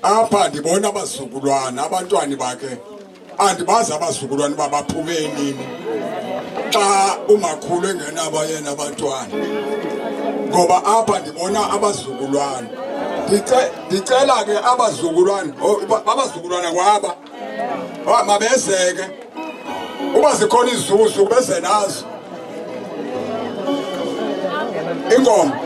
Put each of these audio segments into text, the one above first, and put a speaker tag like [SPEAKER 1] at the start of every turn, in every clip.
[SPEAKER 1] Apha ndibona abasukulwana abantwana bakhe andibazi abasukulwana babaphume nini xa umakhulu engenabo yena abantwana ngoba apha ndibona abasukulwana ndicela ke abasukulwana abazukulwana kwaba mabezeke uba zikhona izuzu beze nazo ingoma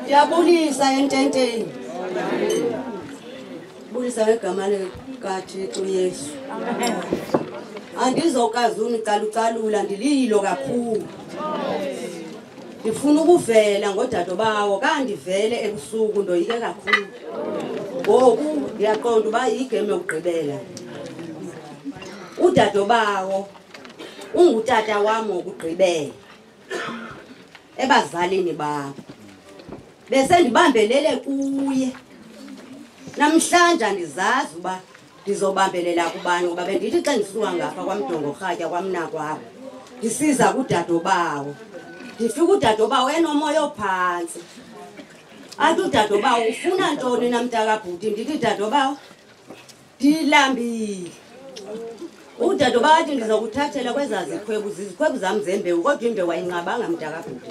[SPEAKER 2] Yabulisa ententeni. Bulisa ngegama likaThixo Yesu. Andizokazi unicalucalula ndililo kakhulu. Ndifuna ukuvela ngodado bawo kandivele ebusuku ndoyike kakhulu. Ngoku ndiyaqonda uba yigame yokugqibela. Udado bawo ungutata wami wokugqibela. Ebazalini babo. Bese ndibambelele kuye. Namhlanje andizazi uba ndizobambelela kubani ngoba bendithi xa ndisuka ngapha kwaMdongo Rhatya kwamnakwabo ndisiza kudado bawo. Ndifika udado bawo enomoya ophansi. Athi udado bawo ufuna ntoni namntakabhuti? Ndithi dado bawo ndilambile. Udade bathi ndizokuthathela kwezazi izikhwebu zami zembewu kodwa imbewu ayinqabanga mntakabhuti.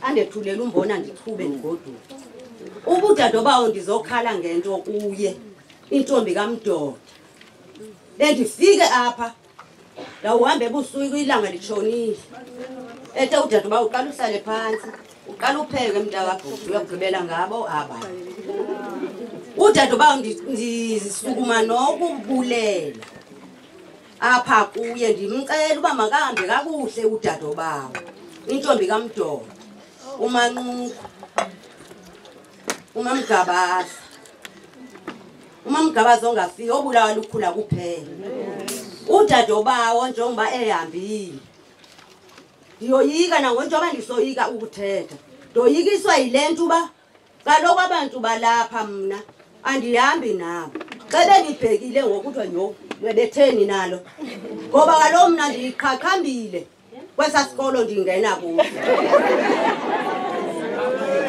[SPEAKER 2] Andethulela umbona ndichube ndigoduka. Ubudade bawo ndizokhala ngento kuye intombi kaMdoda. Bendifike apha la uhambe ebusuku ilanga litshonile. Ethe udade bawo uqala uhlale phansi, uqala upheke mntakabhuti uyakugqibela ngabo aba. Udade bawo ndisukuma nokubulela. Apha kuye ndimcela uba makahambe kakuhle udade bawo. Intombi kaMdoda, uManquko, uMamgabaza. Umamgabaza ongafiki obulawa lukhula kuphela. Udade bawo njengoba ehambile. Ndiyoyika nangonjoba ndisoyika ukuthetha. Ndoyikiswa yilento uba kaloku abantu balapha mna andihambi nabo. Xa bengibhekile ngokuthi nyo betheni nalo. Ngoba kaloku mna ndiqhaqhambile kwesa sikolo ndingena kuso.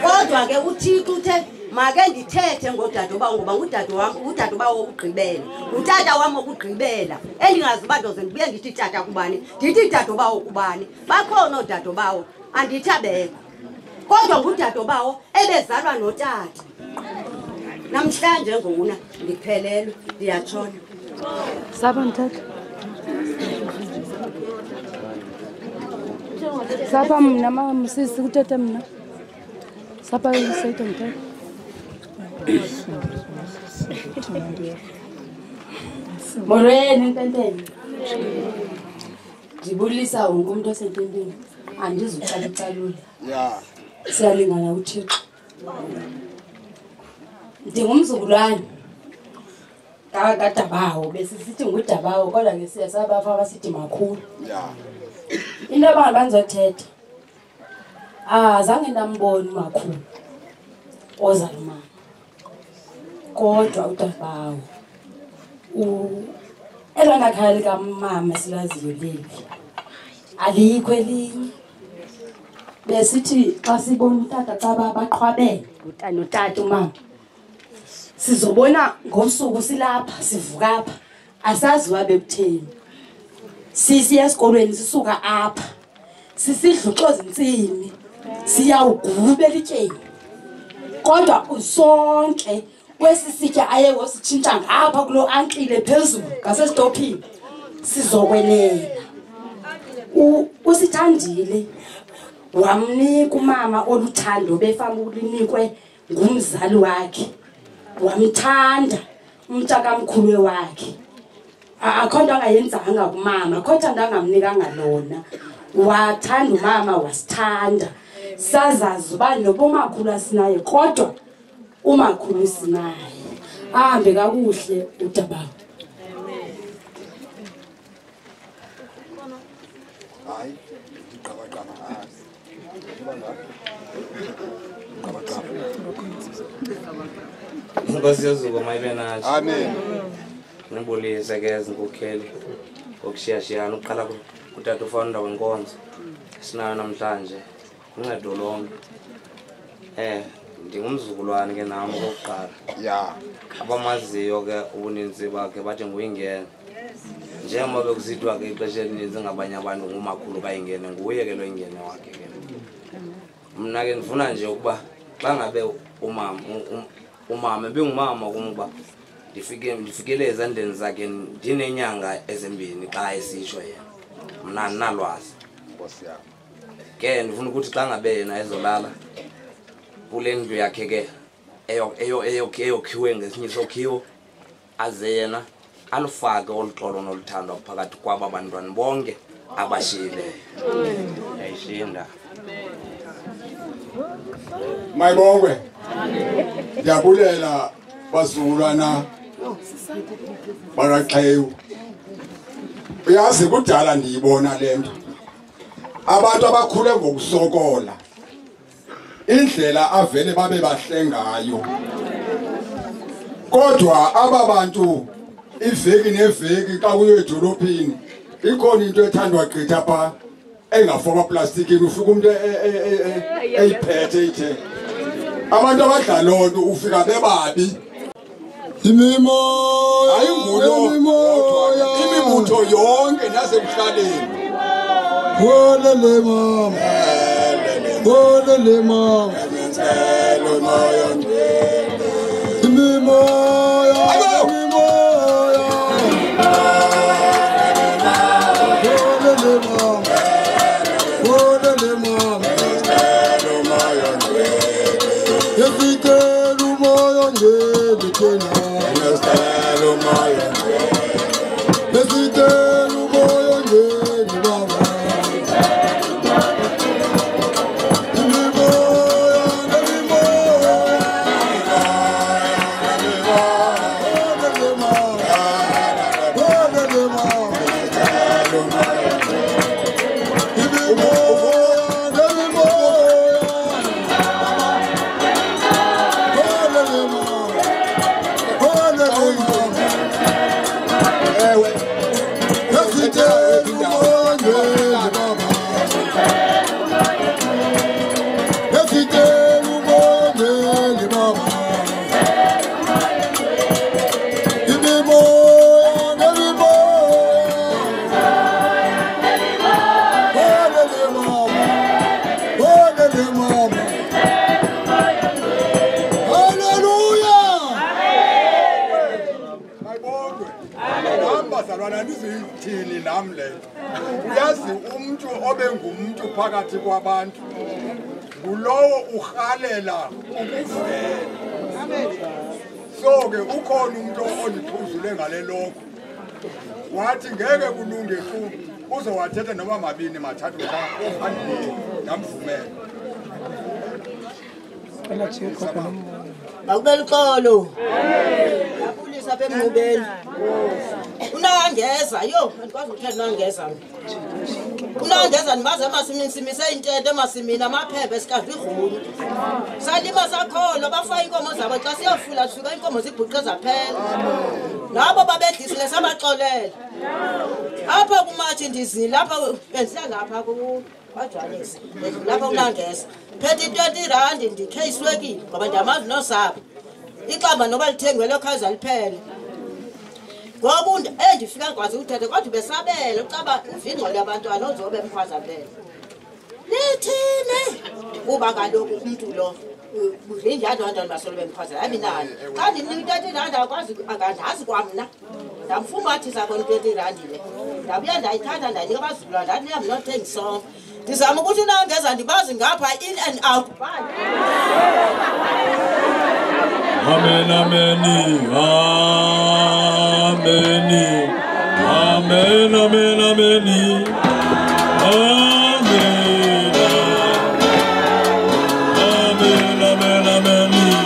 [SPEAKER 2] Kodwa ke uThixo uthe make ndithethe ngodade bawo ngoba ngudade wami, udade bawo ukugqibela. Utata wami okugqibela. Endingazi uba ndoze ndibuye ndithi tata kubani, ndithi dade bawo kubani. Bakhona odade bawo andithi abekho. Kodwa ngudade bawo ebezalwa notata. Namhlanje ngona ndiphelelwe ndiyatshona.
[SPEAKER 3] Saba mthatha. Saba mna mama sisi kuthetha mna. Saba yisayitho mthatha.
[SPEAKER 4] Molweni Ntenteni. Ndibulisa wonke umuntu osententeni. Andizuqala icalula.
[SPEAKER 1] Yeah.
[SPEAKER 4] Siyalingana uThixo. Ndingumzukulwane. Kadabawo bese sithi ngudabawo kodwa ke siyasabafa abasithi makhulu.
[SPEAKER 1] Yeah.
[SPEAKER 4] Into abangazothetha. Zange ndambona makhulu. Ozala mama. Kodwa udabawo. Elona khaya lika mama silaziyo leli. Alikho elinye. Besithi xa sibona utata xa baqhwabene notata umama. Sizobona ngosuku silapha sivuka apha asazi wabe kutheni. Sisiya esikolweni sisuka apha. Sisidluxoza insini. Siyawugubela ityeni. Kodwa usonke kwesisitya aye ngositshintsha ngapha kulo ankile phezulu ngasestophini. Sizokwelela. Usithandile. Wamnika umama oluthando befana ulinikwe ngumzali wakhe. Wamthanda umntaka kamkhulu wakhe. Akho nto angayenzanga kumama, kodwa ndangamnikanga lona. Wathanda umama wasithanda. Sazazi uba nobomakhulu asinaye kodwa umakhulu sinaye. Ahambe kakuhle udabawo.
[SPEAKER 1] Hayi. Qaba.
[SPEAKER 5] Nkosi yezuko mayibe nathi.
[SPEAKER 1] Amen.
[SPEAKER 5] Nibulise ke izinkokheli okushiyashiyana uqala kutata ufounder wenkonzo sinayo namhlanje uncedo lonke. Ndingumzukulwane ke nami okokuqala.
[SPEAKER 1] Yeah.
[SPEAKER 5] Abamaziyo ke ubuninzi bakhe bathi nguyingene. Njengoba bekusithwa ke ixesha elininzi ngabanye abantu ngumakhulu kayingene nguye ke lo ingene wakhe ke. Mna ke ndifuna nje ukuba xa ngabe umama bengumama kumba ndifikele ezandleni zakhe ndinenyanga ezimbini xa esitsho yena. Mna nalwazi.
[SPEAKER 1] Nkosi yami.
[SPEAKER 5] Ke ndifuna ukuthi xa ngabe yena ezolala kule ndlu yakhe ke eyokhiwe ngesinye sokhiwo aze yena alufake oluxolo noluthandwa phakathi kwaba bantwana bonke abashiyileyo. Yayishinda.
[SPEAKER 1] Mayibongwe. Ndiyabulela bazukulwana bakaXhewu. Uyazi kudala ndiyibona lento. Abantu abakhule ngokusokola. Indlela avele babe bahlengayo. Kodwa ababantu iveki neveki xa kuyo edolophini ikhona into ethandwa gqitha pha engafoma plastikini ufika umuntu eyiphethe ithe abantu abadla lonto ufika bebabi imibutho yonke nasemhlaleni.
[SPEAKER 6] Olele mama, olele mama,
[SPEAKER 1] Ngicela moya ngcwele.
[SPEAKER 6] imimoya, imimoya, olele mama, olele mama,
[SPEAKER 1] Ngicela moya ngcwele.
[SPEAKER 6] yafikela umoya ngeli thina,
[SPEAKER 1] Ngicela moya ngcwele.
[SPEAKER 6] yafikela umoya ngeli baba.
[SPEAKER 1] Thini namle uyazi umuntu obengumuntu phakathi kwabantu ngulowo uhalela ukuvela. So ke ukhona umuntu oliphuzule ngale lokho wathi ngeke kulunge ku uzowathetha noma mabini mathathu andike ngamvumela.
[SPEAKER 7] Awubelikolo. Yapulisa bemngubeni. Unangeza yo, andikwazi ukuthetha unangeza. Unangeza nibaze emasimini simise intente emasimini amaphepha esikadla igruni. Salima sakhona bafaka inkomo zabo xa siyofula suka inkomo zibhuqe zaphela. Nabo babedisile sabaxolela. Apha kumathi ndizile apha bendisiya lapha ku kwaJohannes. Lapha unangeza. Phethe 20 rand ndikhe iswekile ngoba ndiyamazi nosapho. Ixamba noba lithengwele khaza liphele. Ngoba ndifika kwazi uthethe kodwa besabela ucaba uvingqele abantwana ozobe bemkhwaza phela. Lithini kuba kaloku umuntu lo uvinjani abantwana basolo bemkhwaza hayi nani. Xa ndinika 30 rand akwazi angazi kwamna. Ndamfumathisa kona 20 rand le. Ndabuya ndayithatha ndayinika abazulwana ndathi niyamnothenga isonke. Ndizama ukuthi unangeza ndibazi ngapha in and out.
[SPEAKER 6] Amen, amen, amen, amen, amen, amen, amen, amen, amen, amen, amen.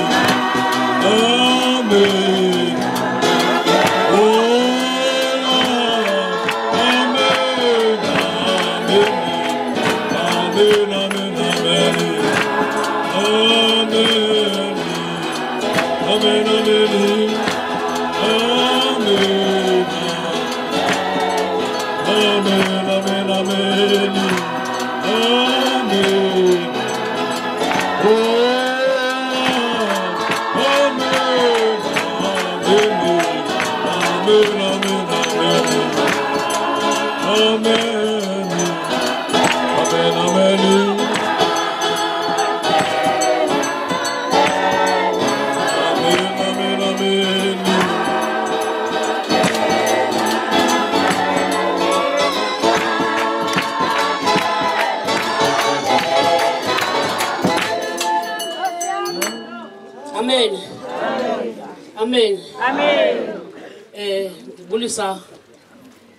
[SPEAKER 8] Amen. Amen. Amen. Ndibulisa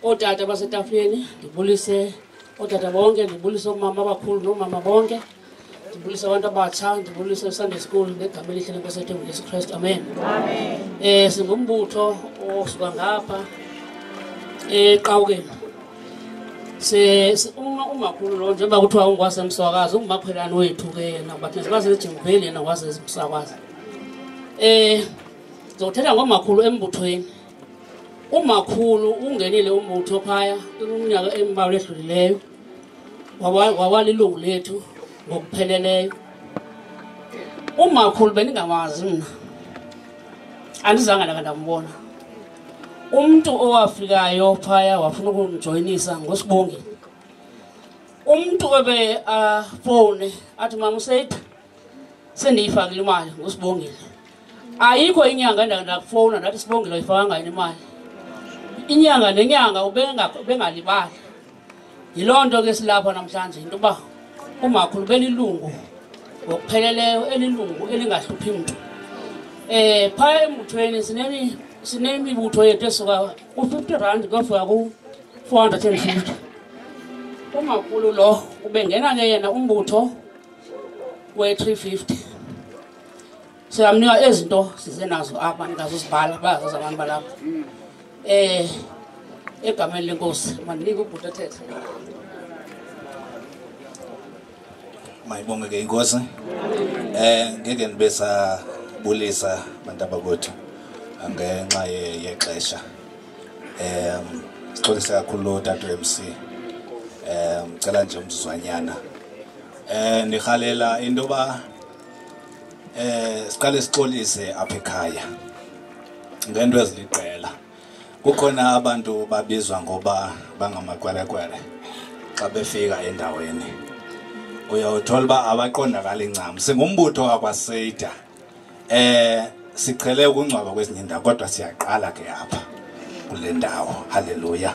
[SPEAKER 8] otata basetafuleni, ndibulise otata bonke, ndibulise omama abakhulu nomama bonke, ndibulise abantu abatsha, ndibulise Sunday school ngegama elihle leNkosi yethu uJesu Kristu. Amen. Amen. Singumbutho osuka ngapha eQawukeni. Umakhulu lo njengoba kuthiwa ungwasemswakazi ungumaqhelane wethu ke yena bathi sikwazi eJimveli yena ngwasemswakazi. Ngizothetha ngomakhulu embuthweni. Umakhulu ungenile umbutho phaya iminyaka embalwa edlulileyo. Wawalilungu lethu ngokupheleleyo. Umakhulu beningamazi mina. Andizange ndambona. umuntu owafikayo phaya wafuna ukungijoyinisa ngosibongi umuntu ebe phone athi mama usethi sendiyifakile imali ngosibongile ayikho inyanga ndakufona ndathi sibongile uyifaka imali inyanga nenyanga ubengalibali yilonto ke silapha namhlanje into ba umakhulu belilungu ngokupheleleyo elilungu elingahluphi umuntu phaya emuthweni sinemibutho yethu esuka ku-50 kufika ku-450 umakhulu lo ubengena ke yena umbutho we-350 siyamnika ezinto sizenazo apha nikazozibhala bayazazi abantu balapha egameni lenkosi mandinike ubhuti ethethe
[SPEAKER 9] mayibonge ke inkosi ngeke nibesabulisa bantu abakwethu ngenxa yexesha sixolise kakhulu tata MC ngicela nje umzuzwanyana nirhalela into ba siqale sixolise apha ekhaya ngento eziliqela kukhona abantu babizwa ngoba bangamakwerekwere xa befika endaweni uyawuthola ba abaqondakala incam singumbutho wakwaSeida siqhele ukungcwaba kwezinye indawo kodwa siyaqala ke apha kule ndawo haleluya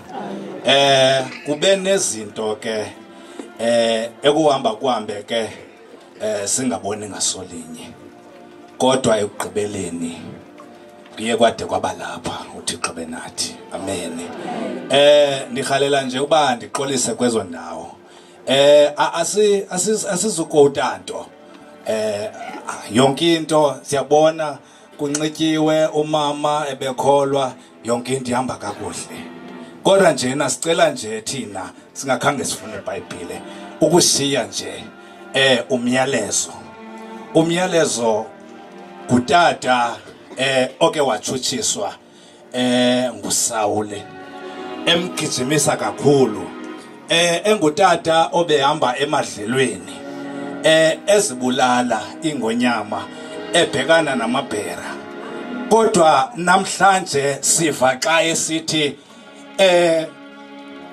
[SPEAKER 9] kube nezinto ke ekuhamba kuhambe ke singaboni ngasolinye kodwa ekugqibeleni kuye kwade kwaba lapha uThixo benathi amen ndihalela nje uba ndiqolise kwezo ndawo asizukotanto yonke into siyabona kunxityiwe umama ebekholwa yonke into ihamba kakuhle kodwa nje nasicela nje thina singakhange sifune iBhayibhile ukushiya nje umyalezo kutata oke wachuchiswa nguSawule emgijimisa kakhulu engutata obehamba emadlelweni ezibulala ingonyama ebhekana namabhera kodwa namhlanje siva xa esithi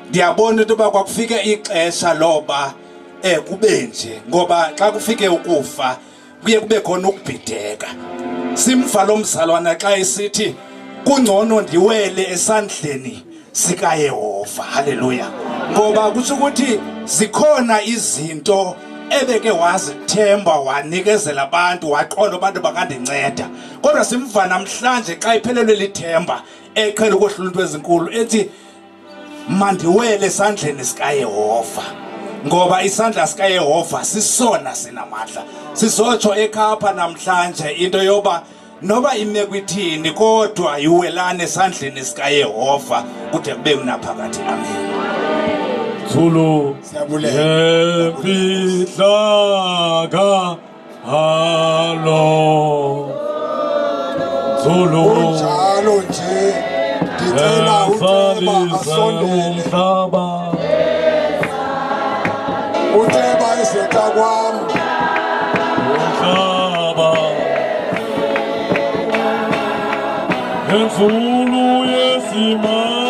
[SPEAKER 9] ndiyabona into yoba kwakufike ixesha loba kube nje ngoba xa kufike ukufa kuye kube khona ukubhideka simva lo mzalwana xa esithi kungcono ndiwele esandleni sikaYehova haleluya ngoba kusho ukuthi zikhona izinto ebeke wazithemba wanikezela abantu waqonda abantu bakandinceda kodwa simva namhlanje xa iphelelwe lithemba eqhela ukuhlula into ezinkulu ethi mandiwele esandleni sikaYehova ngoba isandla sikaYehova sisona sinamandla sizotsho ekhapha namhlanje into yoba noba imeko ithini kodwa iwelane esandleni sikaYehova kude kube kunaphakade amen
[SPEAKER 6] Zulu
[SPEAKER 1] Siyabulela.
[SPEAKER 6] Yemfihlaka halo Zulu
[SPEAKER 1] Unjalo nje ngicela uTheba asondele
[SPEAKER 6] umhlaba
[SPEAKER 1] uTheba esetha kwami
[SPEAKER 6] umhlaba Zulu yesimanga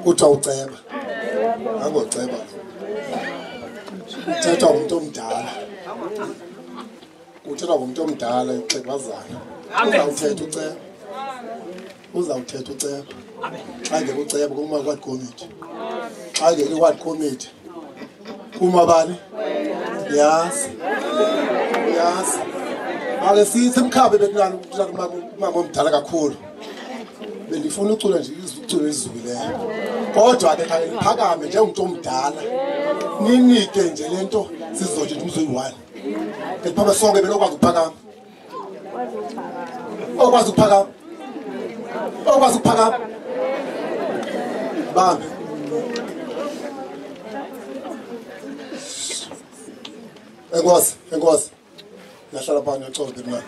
[SPEAKER 1] utawuceba
[SPEAKER 10] Angoceba. Uthetha umuntu omdala. Uthetha umuntu omdala ixhebazana. Uzawuthetha uceba. Uzawuthetha uceba. Xa ngeke uceba kuma ward committee. Xa ngeke ward committee. Kuma bani? Yes. Yes. Ake sithi mkhabe bekunani mama omdala kakhulu. Bendifuna ucula nje iculo ezizwileyo. Kodwa ke khale liphakame njengomuntu omdala. Ninike nje lento sizothi umzo yi1. Eliphaba sonke belokwazi ukuphakama. Okwazi ukuphakama. Okwazi ukuphakama. Bambe. Enkosi. Nahlala phansi ngicode mina.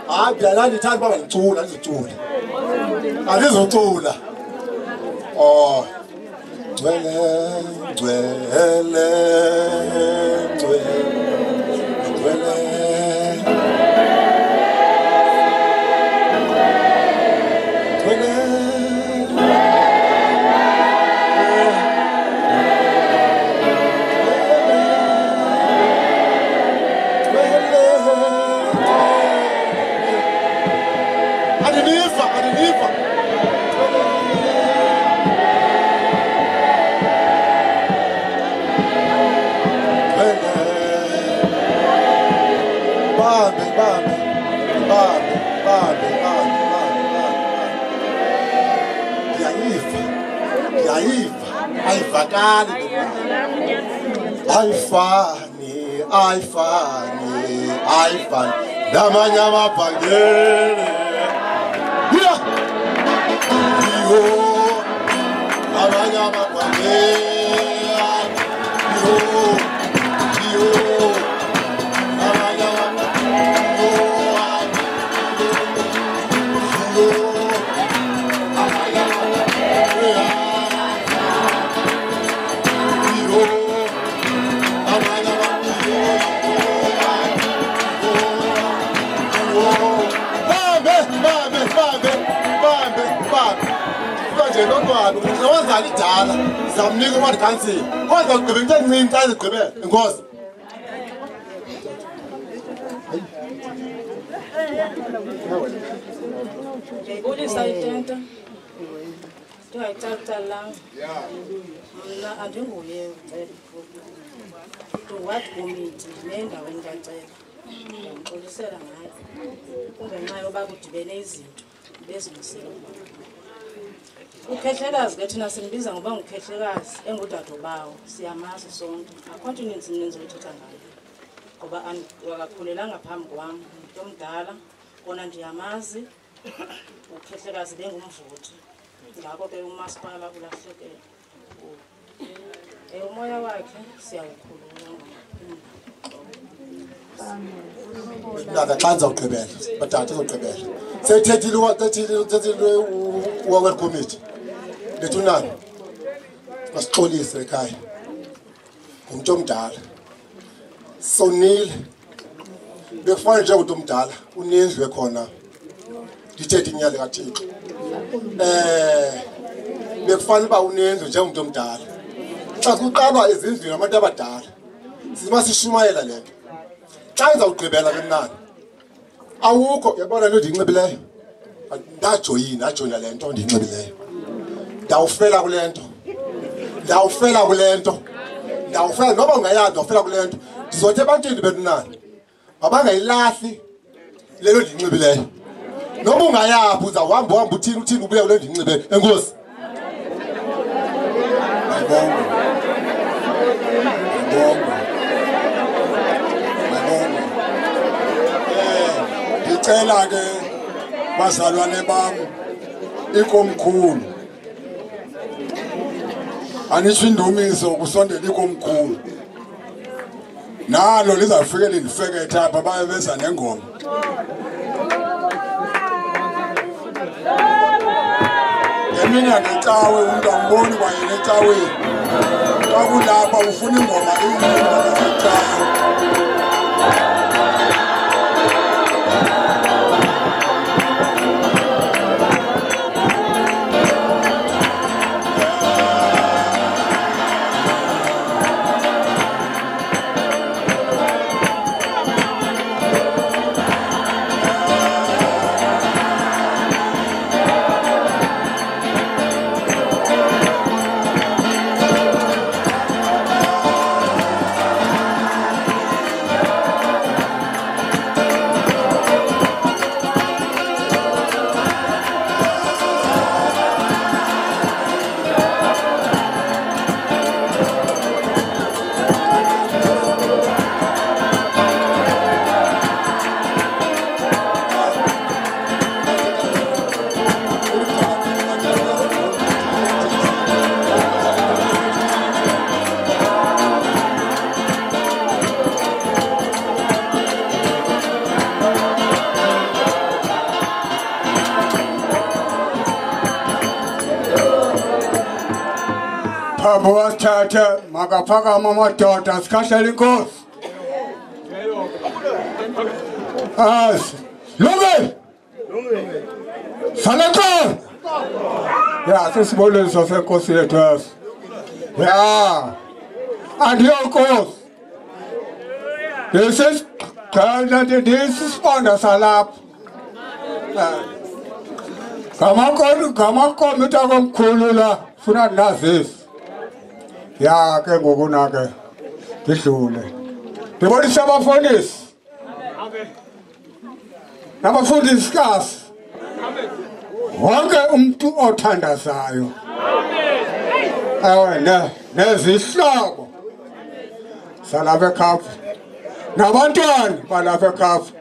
[SPEAKER 10] Hayi ndithanda baba ngicula ngizocula. Angizocula. Oh. Ngcwele. Ayifani namanye amabhangele namanye amabhangele Ngizawazala idala zamnika uward council kodwa ugqibe into encinci xa izigqibela inkosi
[SPEAKER 11] Ndiyayibulisa itenta ndingayicalacalanga mna andinguye ward committee nendaweni kaceba ndiyamxolisela ngayo kungenxa yoba kudibene izinto bezilungisela ukhehlekazi ke thina simbiza ngoba ngukhehlekazi engudadobawo siyamazi sonke akho nto ininzi ninzothetha ngayo ngoba akakhulelanga phambi kwam umuntu omdala kona ndiyamazi ukhehlekazi bengumvoti ngako ke umasipala ulahlekele umoya wakhe siyawukhulula
[SPEAKER 10] Nada xa ndizawugqibela batata uzogqibela seyithethile uward committee lethu nani masixolise ekhaya umuntu omdala sonile bekufanele nje umuntu omdala unendlu ekhona ndithethe inyali kaThixo bekufanele uba unendlu nje umuntu omdala xa kuqalwa ezindlini abantu abadala simasishumayela lento xa izawugqibela ke mnani awukho yabona lento ndiyinxibileyo ndajoyina le nto ndiyinxibileyo ndawufela noba ungayazi ndawufela kule nto ndizothi ebantwini bethu nani mabangayilahli lelo ndiyinxibileyo noba ungayaphi uzawuhamba uthini ubuya kule ndiyinxibe enkosi
[SPEAKER 1] Ndicela ke bazalwane bam ikomkhulu anisho indumiso kusondela ikomkhulu nalo lizafike lindifekethe apha baye beza nengoma ngemini ngecawe umntu amboni kwaye necaweni xa kulapha ufuna ingoma ecawe Ndingathi makaphakama amadoda sikhahlela inkosi. Lungi. Salata. Ya, sesibonisa senkosi yethu esi. Ya. Andiyonkosi. This is isibonda salapha. Ngamakomiti akomkhulu la funa ndinazisi. Ya ke ngoku nake ndidlule. Ndibonisa abafundisi. Nabafundisikazi. Wonke umuntu othandazayo. Nezihlobo salapha ekhapha. Nabantwana balapha ekhapha.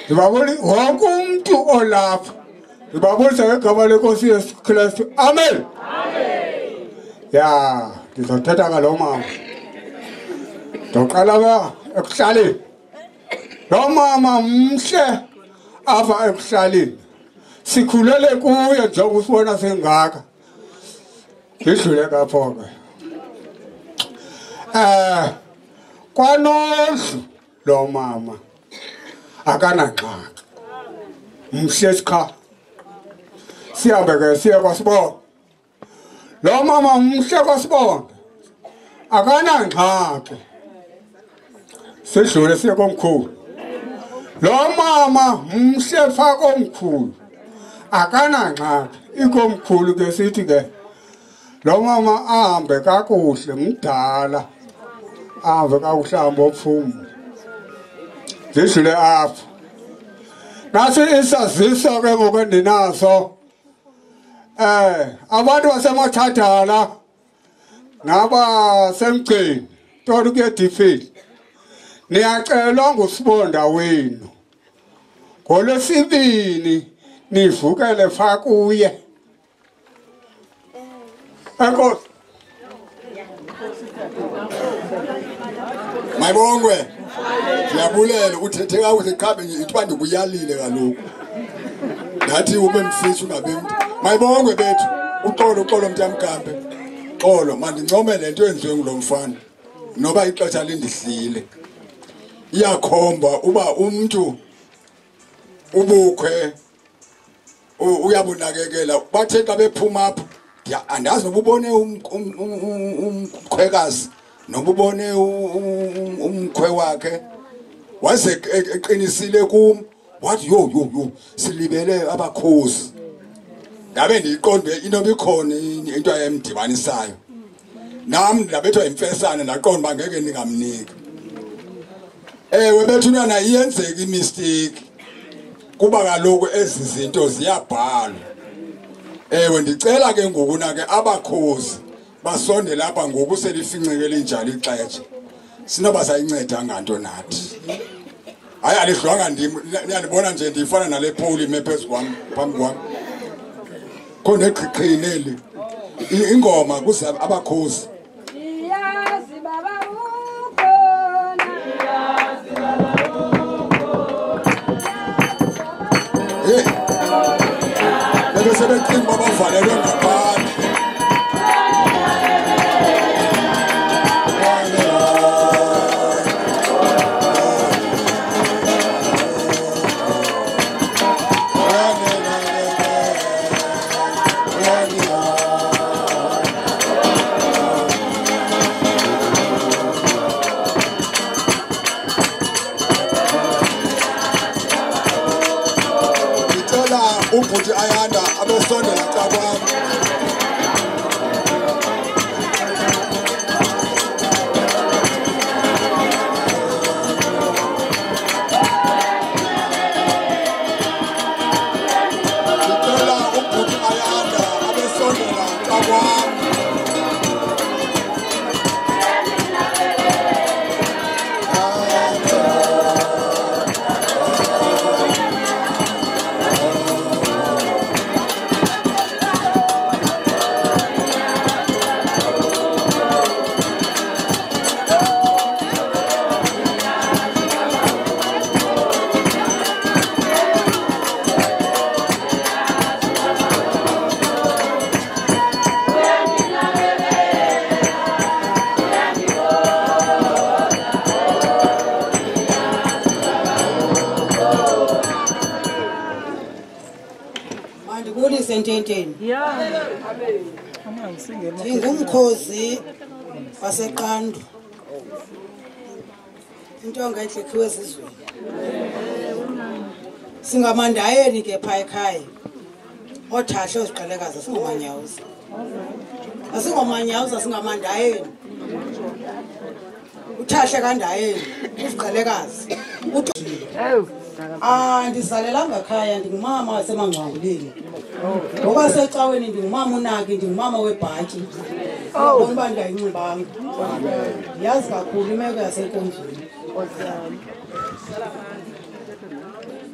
[SPEAKER 1] Ndibabona wonke umuntu olapha. Ndibabonisa ngegama lenkosi Yesu Kristu. Amen. Ya, ndizothetha ngalo mama. Ndoqala ekuhlaleni. Lo mama mhle apha ekuhlaleni. Sikhulele kuye njengoba usibona sengaka. Ngidlule kapho ke. Kwanohlu lo mama akanangxaki. Mhle sikha. Siyabe ke siye kwaSibonda. Lo mama mhle kwaSibonda. Akanangxaki. Sidlule siye komkhulu. Lo mama mhle fa komkhulu. Akanangxaki. Ikomkhulu ke sithi ke lo mama ahambe kakuhle mdala. Ahambe kakuhle hamba ophuma. Sidlule apha. Nasi isaziso ke ngokwendinaso. Abantu baseMathathala naba semgcini tolo kuye Difili. Niyacelwa ngusibonda wenu. ngolwesibini nivukele fa kuye. Enkosi.
[SPEAKER 12] Mayibongwe. Siyabulela uthethe kakuhle qhabe nje ithi bandi kuyalile kaloku. Ngathi ube mfisi ungabe mntu. Mayibongwe bethu. Uxolo mntamkambe. Xolo mandincome lento enziwe ngulomfana. Noba ixesha lindihlile. Iyakhomba uba umuntu ubukhwe uyabunakekela bathe xa bephuma apha andazi nobubone umkhwekazi nobubone umkhwe wakhe waze eqinisile kum wathi yo silibele abakhosi ngabe ndiqonde into bikhona into ayemdibanisayo nami ndabethwa imfesane ndaqonda bangeke ningamnika ewe bethunana iyenzeka imistake kuba kaloku ezi zinto ziyabhala ewe ndicela ke ngoku na ke abakhosi basonde lapha ngoku selifincekele njalo ixesha sinoba sayinceda nganto nathi hayi alidlwanga ndim niyandibona nje ndifana nale pole mephezu kwami phambi kwami khona eqhiqhinele ingoma kuze abakhosi
[SPEAKER 3] yazi baba ukhona yazi baba
[SPEAKER 12] bebe sebecinga babavalelwe ngaphandle ubhuti ayanda abesondela cakwami ngicela ubhuti ayanda abesondela cakwami
[SPEAKER 7] sententeni. Ngumkhozi waseqando. Intonga enhlikhiwe ezizweni. Singamandayeni ke phaya ekhaya. Othahle oziqalekazi singomanyawuza. Asingomanyawuza singamandayeni. Uthahle kandayeni uziqalekazi. Ndizalelanga ekhaya ndingumama wasemangcwabuleni. Ngoba secaweni ndingumama unaki ndingumama webhatyi. Ngibona uba ndingayinxibanga. Yazi kakhulu imeko yasenkonzweni.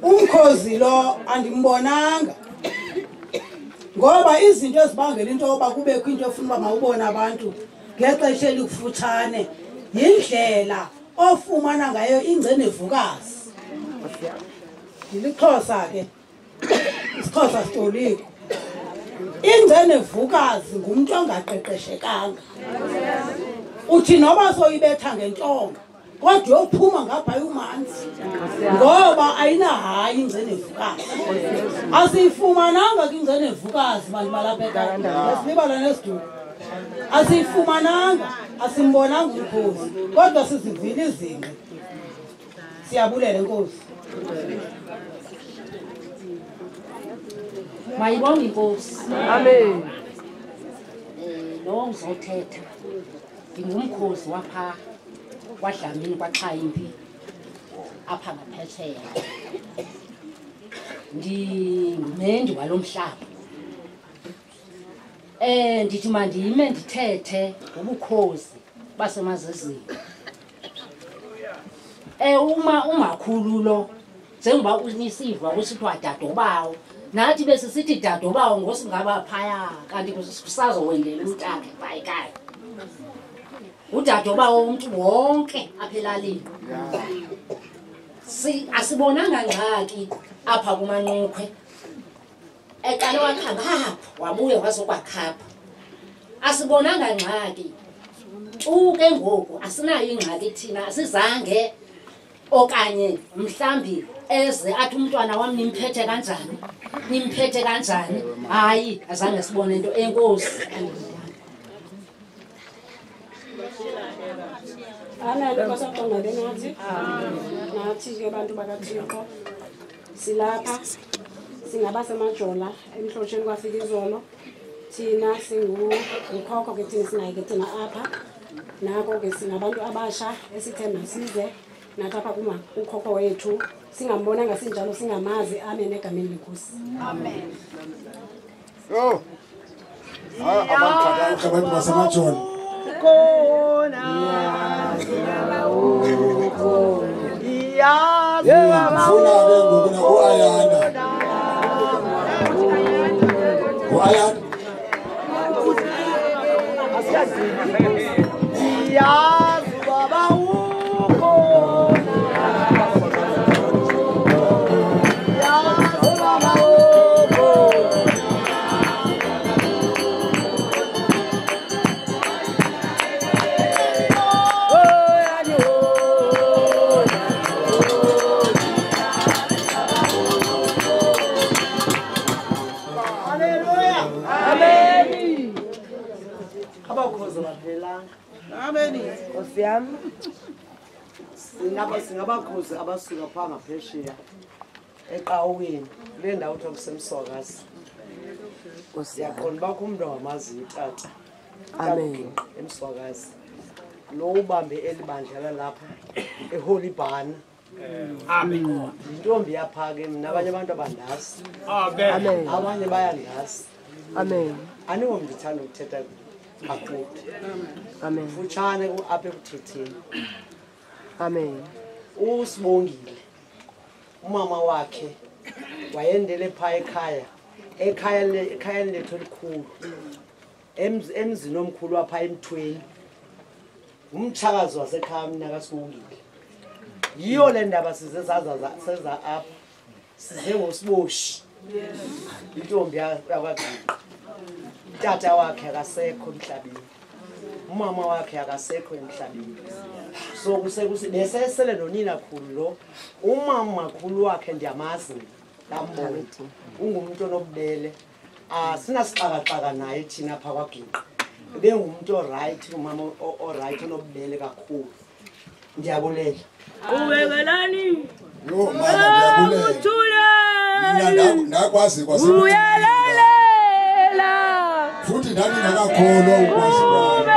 [SPEAKER 7] Umkhozi lo andimbonanga. Ngoba izinto ezibangela into yoba kubekho into efuna uba mawubone abantu ngexesha elikufutshane yindlela ofumana ngayo ingcenevukazi. Ndilixhosa ke isixhosa sitoliko. Ingcenevukazi ngumntu ongaqeqeshekanga. Uthi noba soyibetha ngentonga kodwa uyophuma ngapha umanzi ngoba ayinahayi ingcenevukazi. Asiyifumananga ingcenevukazi bantu balapha ekhaya. Sibala nesiduko. Asiyifumananga, asimbonanga umkhosi kodwa sizivile izinto. Siyabulela Nkosi.
[SPEAKER 13] Mayibonge Inkosi. Amen. Lo ngizothetha. Ngingumkhosi wapha kwaDlamini kwaXhayimpi apha ngaphesheya. Ndingumendi walomhlaba. Ndithi mandime ndithethe ngobukhosi basemazezini. Umakhulu lo njengoba unisiva kusithiwa dadobawo. Nathi besisithi dadobawo ngosingaba phaya kanti kusazowendela umntaka phaya ekhaya. Udadobawo umuntu wonke apha elalini. Asibonanga ngxaki apha kumanqokhwe. Eqale wakhangapha wabuye wazokwakhapha. Asibonanga ngxaki. Ke ngoku asinayo ingxaki thina asizange okanye mhlambi eze athi umntwana wami nimphethe kanjani. Nimphethe kanjani? Hayi azange sibone into enkosi.
[SPEAKER 14] Lo basaqonga nathi. Nathi ke abantu bakaThixo. Silapha singabasemajola emhlosheni kwafika izolo. Thina singukhokho ke thina sinayike thina apha. Nako ke singabantu abasha esithemba size nathi apha kuma ukhokho wethu singambonanga sinjalo singamazi. Amen egameni leNkosi. Amen.
[SPEAKER 12] Yo. Abantu basemajola.
[SPEAKER 15] Kona
[SPEAKER 12] Ngifuna ke ngokuna uAyana. uAyana.
[SPEAKER 15] Yazi baba ukhona. Yazi baba ukhona. Amen. Nkosi yami. Singabakhozi abasuka pha ngaphesheya eqaweni le ndawo uthi kusemswakazi. Siyaqonda bakho umuntu wamazi itata. Amen. Emswakazi. Lo ubambe elibandla lapha eHoly Barn. Amen. Intombi yapha ke mina abanye abantu abandazi. Amen. Abanye bayandazi. Amen. Aniwo ngithanda ukuthetha kakhulu. Amen. Futhane apha ekuthetheni. Amen. Usibongile. Umama wakhe wayendele phaya ekhaya lethu elikhulu. Emzini omkhulu apha eMthweni. Umtshakazi wasekhaya mina kaSibongile. Yiyo le ndaba size seza apha. Size ngosiboshi. Intombi yakwaGqiqa. Tata wakhe akasekho emhlabeni. Umama wakhe akasekho emhlabeni. So besesele nonina khulu lo. Umama makhulu wakhe ndiyamazi ngambona. Ungumuntu onobubele. Asinasixaka-xaka naye thina apha kwaGingqi. Bengumuntu oright, umama oright onobubele kakhulu. Ndiyabulela.
[SPEAKER 16] Ubekelani?
[SPEAKER 1] Yo mama ndiyabulela. Mina ndakwazi kwase.
[SPEAKER 16] Uyalalela.
[SPEAKER 1] Futhi nani ngakakholwa ukwazi kwami.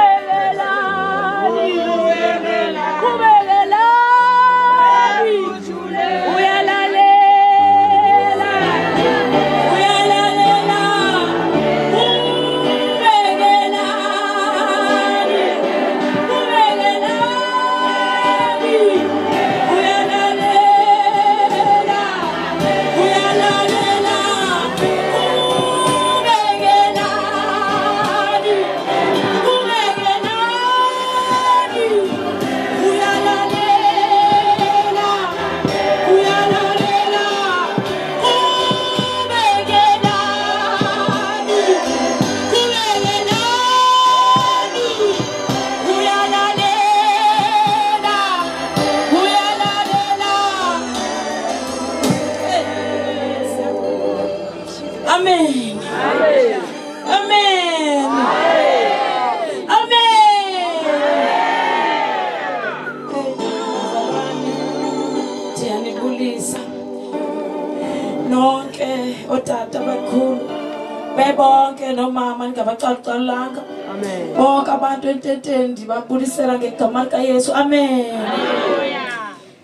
[SPEAKER 16] Bonke nomama ningabacalucalanga. Amen. Bonke abantu enteteni ndibabulisela ngegama likaYesu. Amen. Haleluya.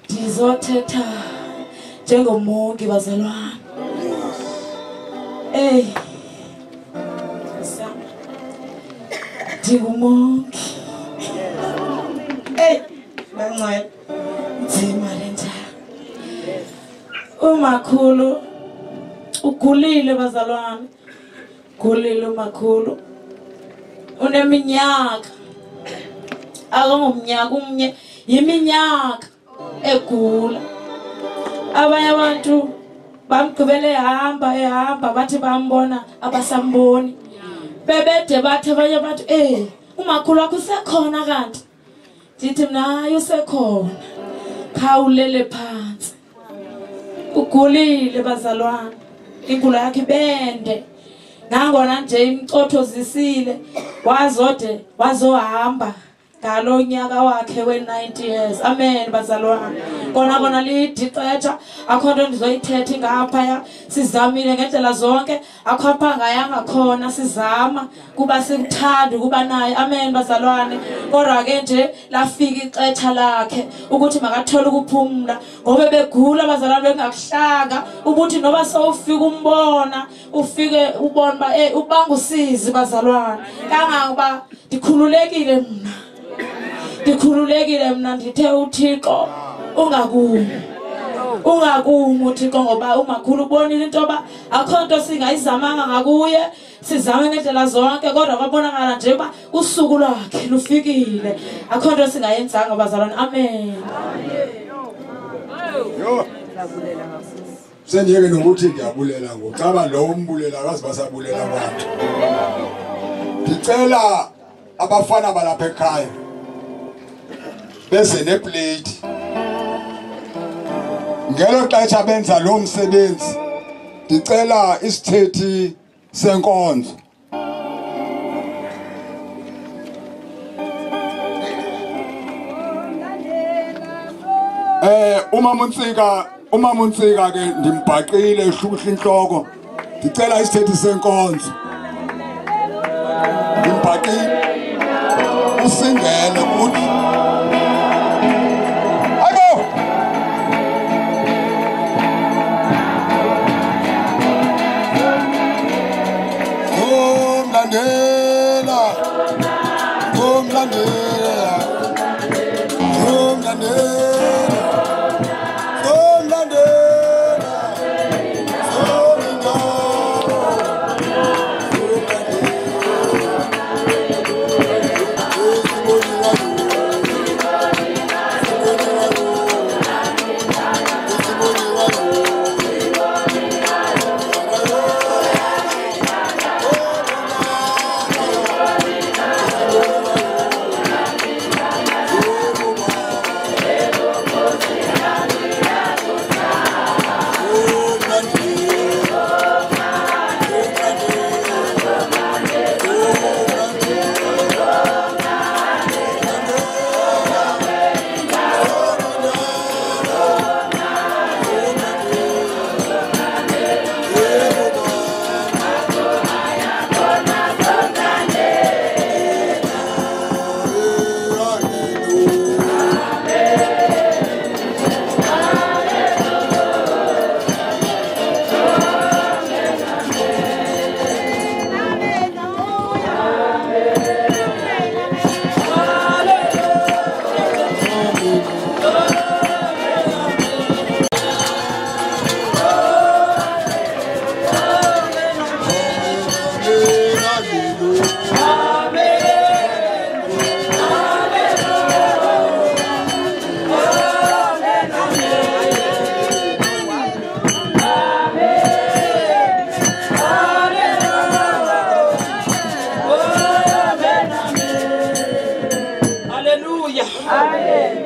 [SPEAKER 16] Ndizothetha njengomongi bazalwane. Ndingumongi. Bancane. Nzima le ndaba. Umakhulu ugulile bazalwane. Gulile umakhulu. Uneminyaka. Akungumnyaka umnye, yiminyaka egula. Abanye abantu bamgqibele ehamba bathi bambona abasamboni. Bebede bathi abanye abantu umakhulu wakho usekhona kanti. Ndithi mina hayi usekhona. Khawulele phansi. Ugulile bazalwane. Ingulo yakhe ibende. Nangona nje imcotho zisile wazohamba ngalo nyaka wakhe we-90 years. Amen bazalwane. Kona lithi ixesha akho nto ndizoyithetha ngapha sizamile ngendlela zonke akho apha ngayanga khona sizama kuba sikuthanda kuba naye. Amen bazalwane. Kodwa ke nje lafika ixesha lakhe ukuthi makathole ukuphumla ngoba begula bazalwane bengakuhlanga ukuthi noba sowufika umbona ufike ubona ba ubanga usizi bazalwane kangangoba ndikhululekile mina. Ndikhululekile mina ndithe uThixo ungakumi uThixo ngoba umakhulu ubonile into ba akho nto singayizamanga ngakuye sizame ngendlela zonke kodwa kwabonakala nje ba usuku lwakhe lufikile akho nto singayenzanga bazalwane. Amen.
[SPEAKER 1] Yo sendiyeke nokuthi ndiyabulela ngocaba lo umbulela akazi basabulela abantu. Ndicela abafana balapha ekhaya bese neplate ngelo xesha benza lo msebenzi. Ndicela isithethi senkonzo. Umama uNtsika ke ndimbhaqile ehlukuhla inhloko. Ndicela isithethi senkonzo. Ndimbhaqile usingele kuthi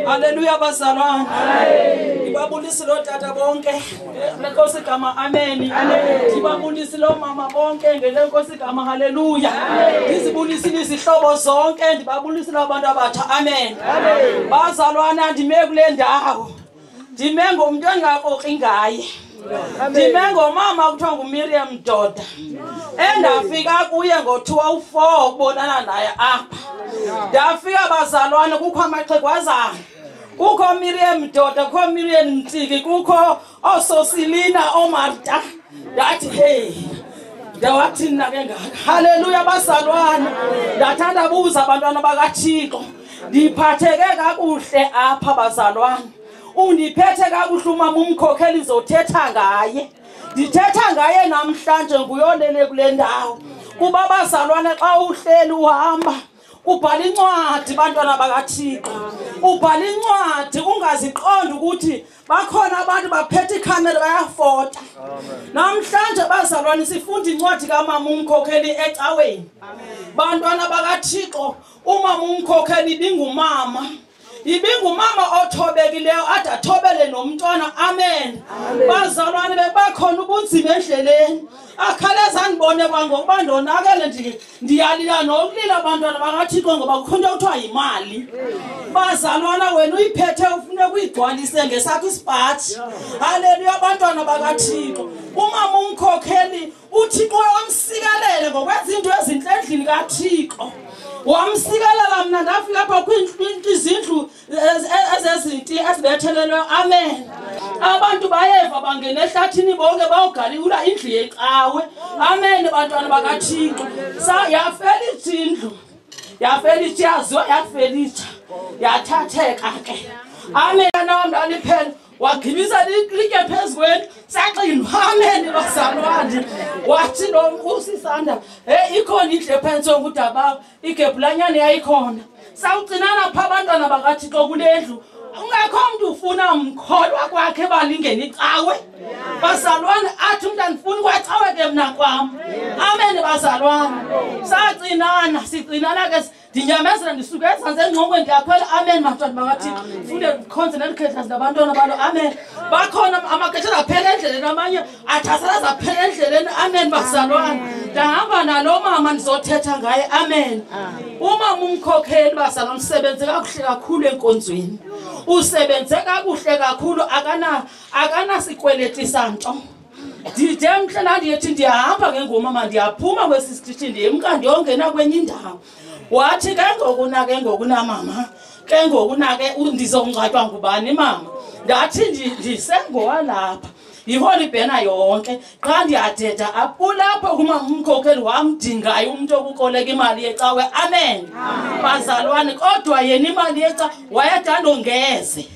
[SPEAKER 16] Haleluya bazalwane. Ngibabulisi lo tata bonke lenkosi igama amen. Ngibabulisi lo mama bonke ngelenkosi igama haleluya. Ngizibulisile izihlobo zonke ndibabulisi labantu abatha amen. Bazalwana ndime kule ndawo. Ndime ngomuntu engaxoxi ngaye. Ndime ngomama kuthiwa nguMiriam Doda. Endafika kuye ngo-2004 ukubonana naye apha. Ndafika bazalwane kukho amaxhegwazana. Kukho Miriam Doda, kukho Miriam Ntiki, kukho Ososilina, Omarta. Ndathi hey. Ndawathi nina ke ngaka. Haleluya bazalwane. Ndathanda buza abantwana bakaThixo. Ndiphatheke kakuhle apha bazalwane. Undiphethe kakuhle umama umkhokheli zothetha ngaye. Ndithetha ngaye namhlanje nguyolele kule ndawo. Kuba bazalwane xa uhleli uhamba ubhala incwadi bantwana bakaThixo. Ubhala incwadi ungaziqondi ukuthi bakhona abantu baphethe ikhamera bayafota. Namhlanje bazalwane sifunda incwadi kaMama umkhokheli ecaweni. Bantwana bakaThixo umama umkhokheli ibingumama. Ibingumama othobekileyo ade athobele nomntwana amen. Bazalwane bebakhona ubunzima endleleni. Akhaleza ndibone kwangokuba ndonakele ndiyalila nokulila abantwana bakaThixo ngoba kukho into ekuthiwa yimali. Bazalwana wena uyiphethe ufune kuyigcwalise ngesakho isipathi. Haleluya abantwana bakaThixo. Umama umkhokheli uThixo wamsikelele ngokwenza into ezinhle endlini kaThixo. Wamsikelela mina ndafika lapha kwizindlu ezezinti ezibethelelwe amen. Abantu bayeva bangena ehlathini bonke bayogalikula indlu yecawe amen bantwana bakaThixo. Yafela izindlu yafela iyaziwa yafelitha yathatheka ke amen. Nawami liphela wagibisa like phezukweni saxinwa amen bazalwane. Wathi lo usisanda ikhona indle phansi okudaba igebhulanyane yayikhona. Sawugcinana pha abantwana bakaThixo kulendlu. Ungakho umuntu ufuna umkholwa kwakhe balingene icawe. Bazalwane athi umuntu andifuni kwacawe ke mina kwami amen bazalwane. Sagcinana sigcinana ke ndinyamezela ndisuke ezansi engqongweni ndiyakhwela amen bantwana bakaThixo. Funde consonant caters nabantwana balo amen. Bakhona amakhethela aphela endleleni amanye athasala zaphela endleleni amen bazalwane. Ndahamba nalo mama ndizothetha ngaye amen. Umama umkhokheli bazalwane usebenze kakuhle kakhulu enkonzweni. Usebenze kakuhle kakhulu akana sikweleti santo. Ndide mhla ndiyethi ndiyahamba ke ngomama ndiyaphuma kwesisithi ndiyemka ndiyongena kwenye indawo. Wathi ke ngokuna mama ke ngokunake ndizongcwatywa ngubani mama. Ndathi ndisengowalapha iholi bhena yonke qha ndiyadeda apulapho kumama umkhokheli wamdingayo umuntu okukoleka imali yecawe amen. Bazalwane kodwa yena imali yecawe wayethanda ongeze.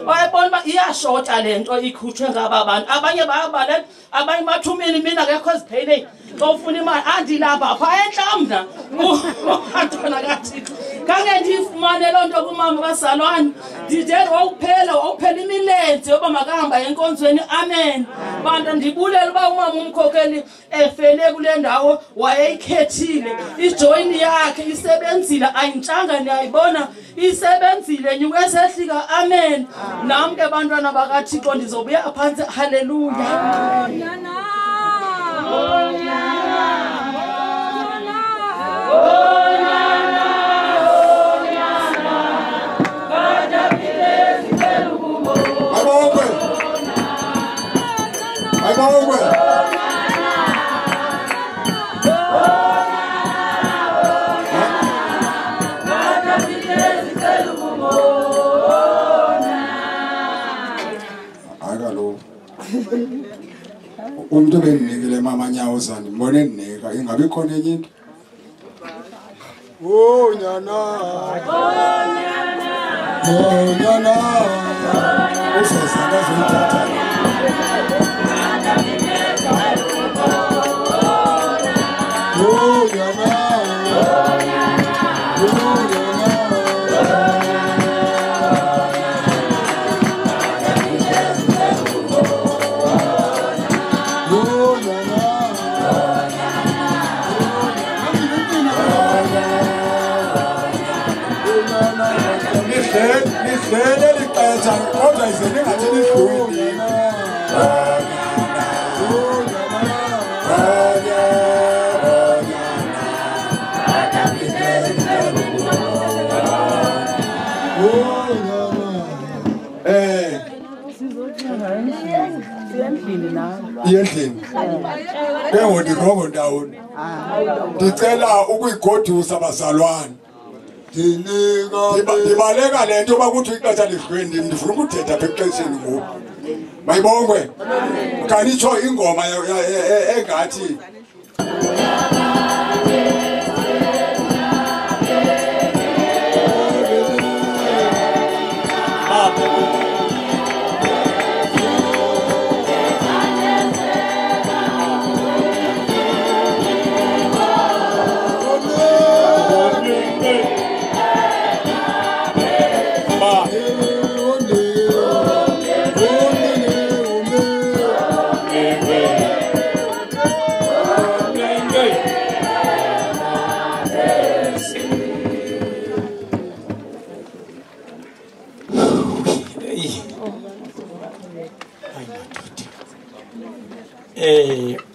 [SPEAKER 16] Wayebona ba iyashota lento ikhutshwe ngaba abantu abanye bayabalela abanye bathumini mina akekho eziphelele xa ufuna imali andilapha pha enhlamna uantona kaThixo kange ndifumane loo nto kumama bazalwane. Ndide wawuphela imilenze yoba makahamba enkonzweni amen. Bantu ndibulela uba umama umkhokheli efele kule ndawo wayeyikhethile ijoyini yakhe isebenzile ayintshanga niyayibona isebenzile nyuke sehlika amen. Nami ke bantwana bakaThixo ndizobuya phansi haleluya.
[SPEAKER 1] Umuntu bendinikile mama Nyawuzane ngibone ndinika ingabe khona enye into. Oh nyana usazana zithatha Lihlele lixesha kodwa izele ngathi lidlule. Yendlini bengondirongo ndawoni ndicela ukuyigodusa bazalwane ndibaleka le nto bakuthi ixesha lidlweni ndifuna ukuthetha apha exesheni ngoku mayibongwe kanitsho ingoma engathi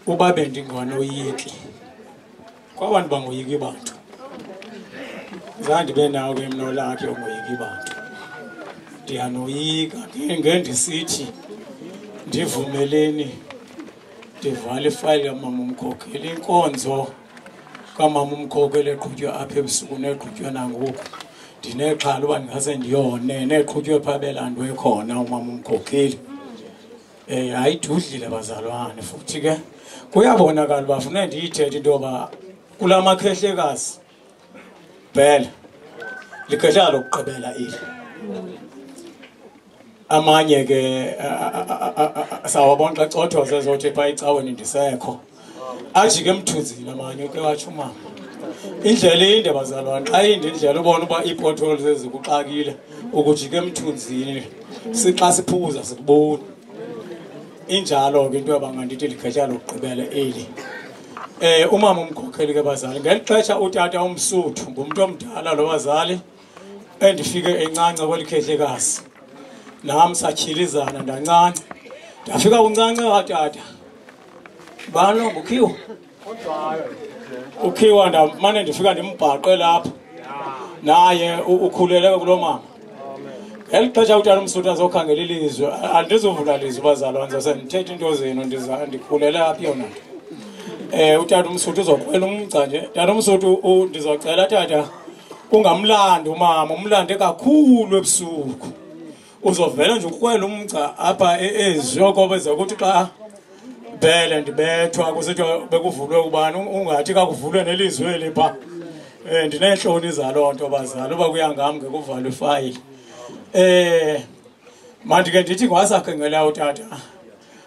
[SPEAKER 17] uba bendinganoyiki kwabantu bangoyiki bantu zandibe nawo ke mna olakhe ongoyiki bantu ndiyanoyika ngendisithi ndivumeleni ndivala ifayile kamama umkhokheli inkonzo kamama umkhokheli eqhutywa apha ebusuku neqhutywa nangoku ndinexhala uba ndingase ndiyone neqhutywe phaa belandwe khona umama umkhokheli ayidudlile bazalwane futhi ke kuyabonakala uba funeka ndiyithethe into yoba kula makhehlekazi phela likhehleka lokugqibela ili amanye ke sawabona xa cothoze zothi phaa ecaweni ndisekho ajike emthunzini amanye ke watsho umama indlela inde bazalwane xa inde indlela ubona uba iipotholes ezikuxakile ukujika emthunzini sixa siphuza sikuboni injalo ke into yabangandithi likhehleka lokugqibela eli umama umkhokheli ke bazali ngeli xesha utata umsuthu ngumuntu omdala lo bazali endifike encanca kwelikhehlekazi nami satyhilizana ndancanca ndafika uncanca katata balo ngukhiwa ukhiwa ndamane ndifika ndimbhaqe lapha naye ukhuleleke kulo mama ngeli xesha utata umsuthu azokhangela ilizwe andizovula lizwe bazalwane ndizose ndithethe into zenu ndikhulele apha yona utata umsuthu uzokhwela umgca nje tata umsuthu ndizocela tata ungamlandi umama umlande kakhulu ebusuku uzovela nje ukhwela umgca apha eziyoko bezokuthi xa bele ndibethwa kusithiwa bekuvulwe ubani ungathi kakuvulwe nelizwe lipha ndineentloni zaloo nto bazali uba kuyangam ngekuvalwa ifayile mandike ndithi ngwasakhangela utata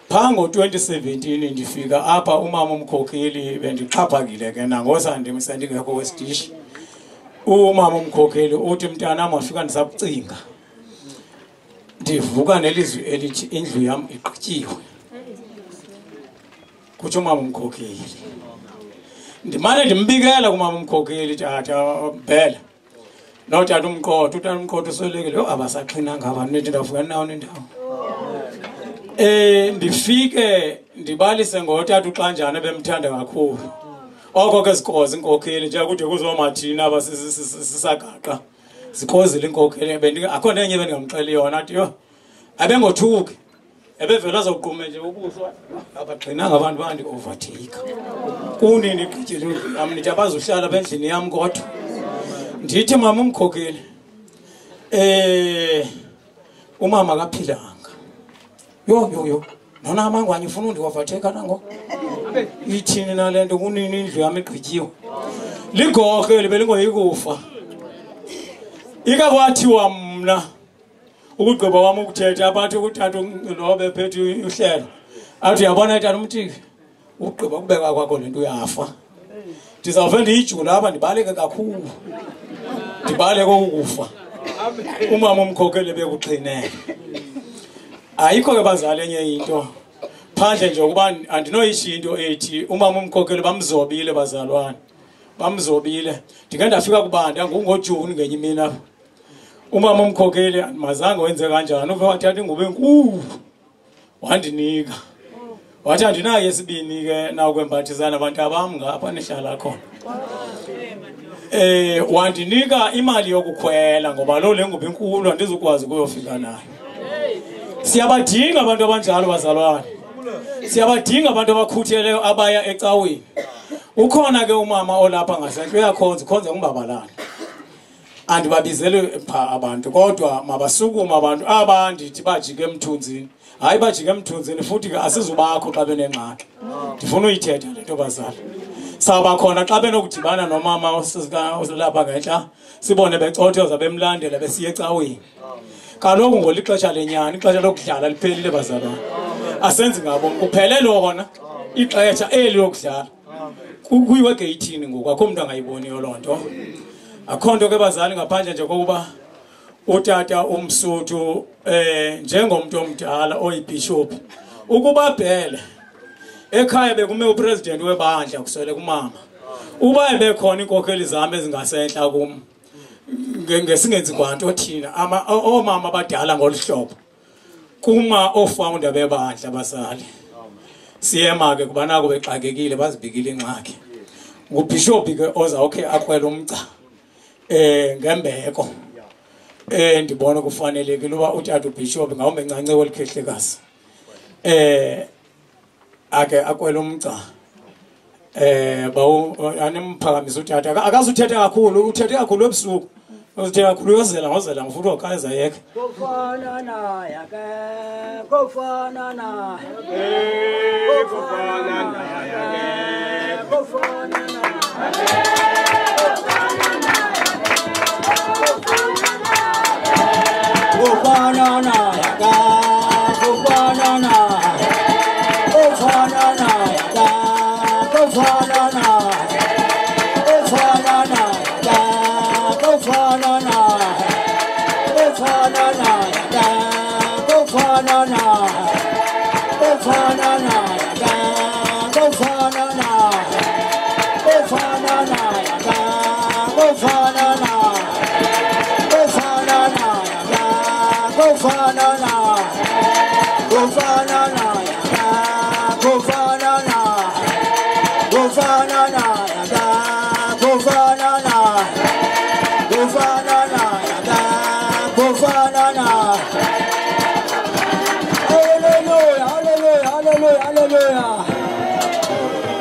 [SPEAKER 17] phaa ngo-2017 ndifika apha umama umkhokheli bendixhaphakile ke nangosa sendingekho kwesitishi umama umkhokheli uthi mntanam wafika ndisakucinga ndivuka nelizwi elithi indlu yam igqityiwe kutsho umama umkhokheli ndimane ndimbikela kumama umkhokheli tata bhela notata umqotho utata umqotho uswelekile abasaxhinanga abantu nethi ndavuka nawo nendawo ndifike ndibalise ngotata uxanjana bemthanda kakhulu oko ke sikoze inkokheli nje kude kuzomathina abasisagaqa sikozile inkokheli akho nenye bendingamxeli yona athi yho abengothuki ebevela azoqume nje ubuso abaxhinanga abantu bandi overtake kunini igqityile amnithi abazohlala bendlini yam kodwa ndithi mama umkhokheli umama kaphilanga yo nona amangwane ufuna undiwavateka nango ithini nalento kunini indlu yami igqityiwe ligorhe belingoyikufa ikakwathiwa mna ukugqiba wami ukuthetha abathi ukuthatha lo bephethe uhlelo athi uyabona tata umthiki ugqiba ukubeka kwakho lento uyafa ndizawuve ndiyijula apha ndibaleke kakhulu ndibaleke ukufa umama umkhokheli bekuxhinele ayikho ke bazali enye into phandle nje ukuba andinoyisho into ethi umama umkhokheli bamzobile bazalwane bamzobile ndike ndafika kubantu ngungojuni ngenye imini apha umama umkhokheli mazange wenze kanjani uve wathatha ingubo enkulu wandinika wathi andinayo esibini ke na ukwembathizana abantu abam ngapha nehlala khona wandinika imali yokukhwela ngoba lo le ngubo enkulu andizukwazi ukuyofika nayo. Siyabadinga abantu abanjalo bazalwane, siyabadinga abantu abakhutheleyo abaya ecaweni. Ukhona ke umama olapha ngasentla uyakhonza khonza kungabalani andibabizele pha abantu kodwa mabasukuma abantu abandithi bajike emthunzini hayi bajike emthunzini futhi ke asizubakho xa benengxaki. Ndifuna uyithetha le nto bazali sawuba khona xa benokudibana nomama osilapha ngentla sibone becothoza bemlandela besiya ecaweni. Kaloku ngolixesha lenyani ixesha lokudlala liphelile bazalwane asenzi ngabo kuphele lona ixesha eli lokudlala kuyiwe gate ngoku akho umuntu angayiboniyo loo nto. Akho nto ke bazali ngaphandle nje kokuba utata umsuthu njengomuntu omdala oyibishop ukuba bhele ekhaya bekume upresident webandla kuswele kumama uba ebekhona inkokheli zami ezingasentla kum ngesingenzi kwanto thina omama abadala ngolihlobo kuma ofounder bebandla bazali siyema ke kuba nako bexakekile bazibikile ingxaki ngubishop ke oza okay akwela umca ngembeko ndibona kufanelekile uba utata ubishop ngawumbe ncanci welikhehlekazi ake akwela umca bawu animphakamisa utata akazuthetha kakhulu uthethe kakhulu ebusuku uzithetha kakhulu yozela ngozela ngifuna ukhaza yeke
[SPEAKER 18] kufana naye ke kufana naye kufana naye kufana naye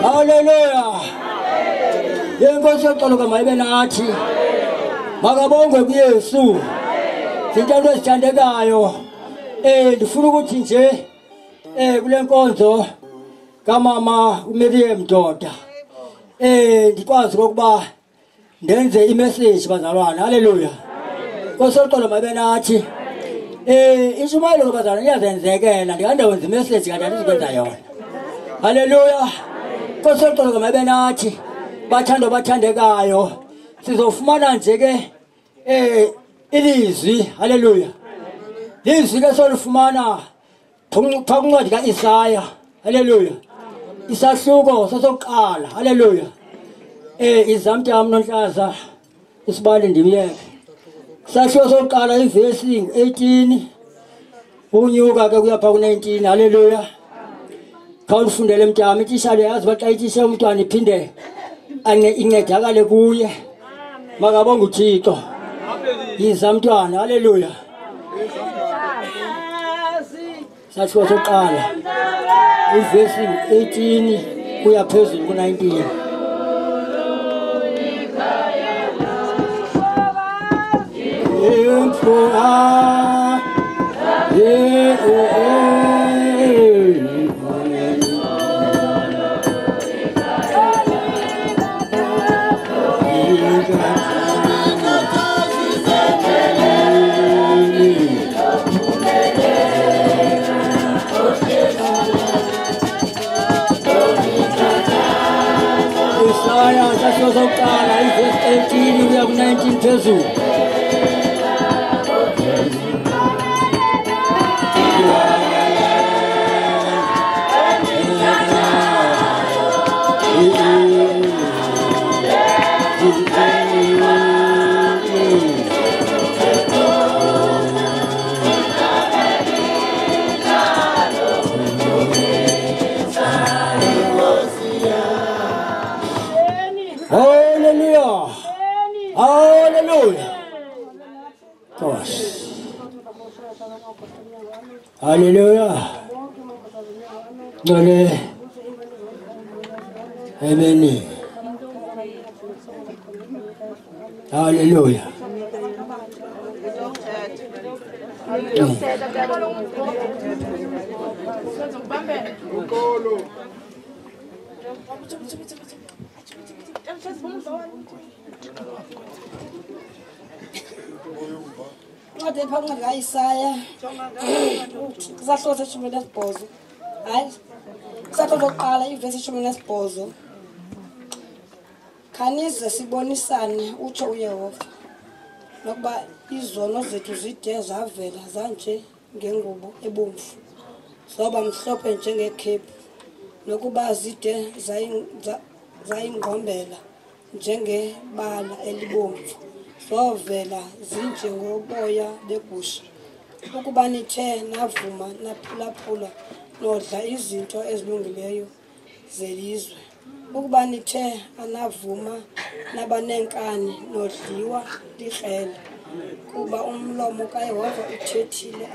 [SPEAKER 18] Hallelujah. Yenkosi yoxolo kamayibe nathi. Makabongwe kuYesu. Zinto ezithandekayo. Ndifuna ukuthi nje kule nkonzo kamama uMiriam Doda. Ndikwazi ukuba ndenze imessage bazalwane. Hallelujah. Nkosi yoxolo mayibe nathi. Ishumayelo bazalwane iyazenzekela ndikandawenza imessage kanti andizokwenza yona. Hallelujah. Nkosi yoxolo mayibe nathi. Bathando bathandekayo. Sizofumana nje ke ilizwi. Hallelujah. Lizwi ke solifumana phakathi kaIsaya. Hallelujah. Isahluko sosokuqala. Hallelujah. Izamntam noNhlaza usibali ndimyeke. Isahluko sokuqala ivesi 18 unyuka ke kuya pha ku19. Hallelujah. Khawufundele mntami itishalo yazi baxa itisha umntwana iphinde incedakale kuye. Makabonga uThixo. Yiza mntwana. Hallelujah. Sasho soqala ivesi 18 kuya phezulu ku19. Soqala ivesi 18 kuya ku19 phezulu. Nkosi. Hallelujah. Ngale. Amen. Hallelujah.
[SPEAKER 14] Ade phanga ngayisaya. Kusahlose 18. Hayi. Kusahlose oqala ivesi 18. Khanize sibonisane utsho uYehova. Nokuba izono zethu zide zavela zanje ngengubo ebomvu. Zoba mhlophe njengekhephu. Nokuba zide zayingqombela njengebala elibomvu. Zovela zinjengoboya begusha. Ukuba nithe navuma naphulaphula nodla izinto ezilungileyo zelizwe. Ukuba nithe anavuma nabanenkani nodliwa likrele. Kuba umlomo kaYehova uthethile.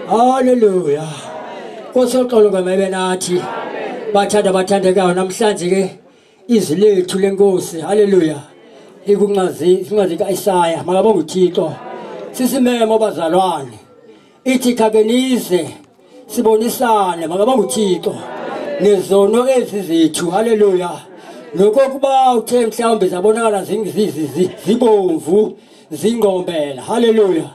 [SPEAKER 18] Hallelujah. Kosoxolo kwamebe nathi. Bathandekayo namhlanje ke izwi lethu lenkosi. Hallelujah. Ikungazi kaIsaya. Makabonga uThixo. Sisimemo bazalwane. Ithi khakenize sibonisane makabonga uThixo. Nezono ezizethu. Hallelujah. Nokokuba uthe mhlawumbe zabonakala zibomvu zingqombela. Hallelujah.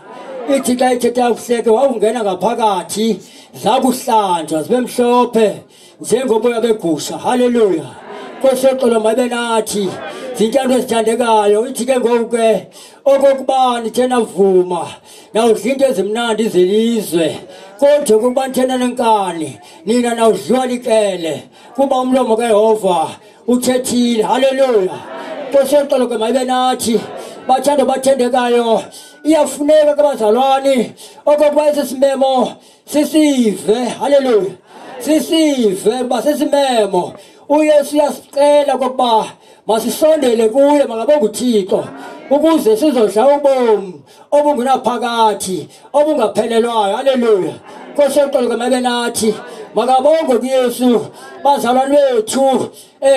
[SPEAKER 18] Ithi xa ithetha ukuhleke wawungena ngaphakathi zakuhlanjwa zibe mhlophe njengoboya begusha. Hallelujah. Kosoxolo mabe nathi zintyando ezithandekayo. Ithi ke ngoku ke okokuba nithe navuma nawudla into ezimnandi zelizwe kodwa ukuba nithena nenkani nina nawudliwa likele kuba umlomo kaYehova uthethile. Hallelujah. Kosoxolo ke mabe nathi bathanda bathendekayo. Iyafuneka kubazalwane okokuba isisimemo sisive. Hallelujah. Sisive basesimemo uYesu uyasicela kokuba masisondele kuye makabonga uThixo ukuze sizodla ubomi obungenaphakathi obungaphelelwayo. Hallelujah. Kosoxolo ke mabe nathi makabonga kuYesu. Bazalwane bethu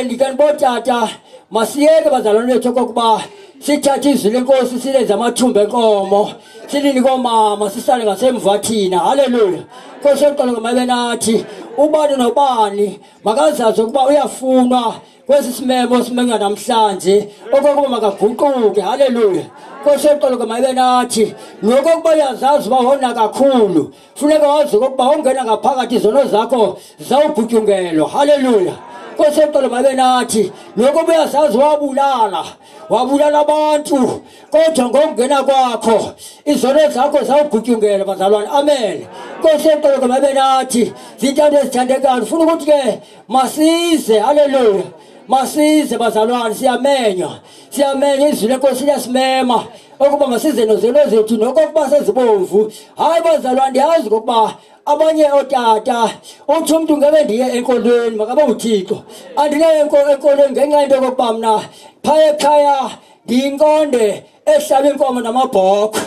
[SPEAKER 18] ndikanibotata masiyeke bazalwane bethu kokuba sithathe izwi lenkosi silenze amathumba enkomo silini komama sisale ngasemva thina. Hallelujah. Kosoxolo ke mabe nathi ubani nobani makazazi ukuba uyafunwa kwesi simemo simenga namhlanje okokuba makaguquke. Hallelujah. Kosoxolo ke mabe nathi nokokuba uyazazi uba wona kakhulu funeka wazi ukuba ongena ngaphakathi izono zakho zawubhutyungelwa. Hallelujah. Kosoxolo mabe nathi nokuba uyazazi wabulala abantu kodwa ngokungena kwakho izono zakho zawubhutyungela bazalwane. Amen. Kosoxolo mabe nathi zintyando ezithandekayo ufuna ukuthi ke masize. Hallelujah. Masize bazalwane. Siyamenya izwi lenkosi liyasimema okuba masize nozono zethu nokokuba sezibomvu. Hayi bazalwane ndiyazi ukuba abanye otata uthi umuntu ngeke ndiye enkolweni makabonga uThixo andinayo enkolweni ngenxa into yokuba mna phaya ekhaya ndiyinkonde ehlaba inkomo namabhokhwe.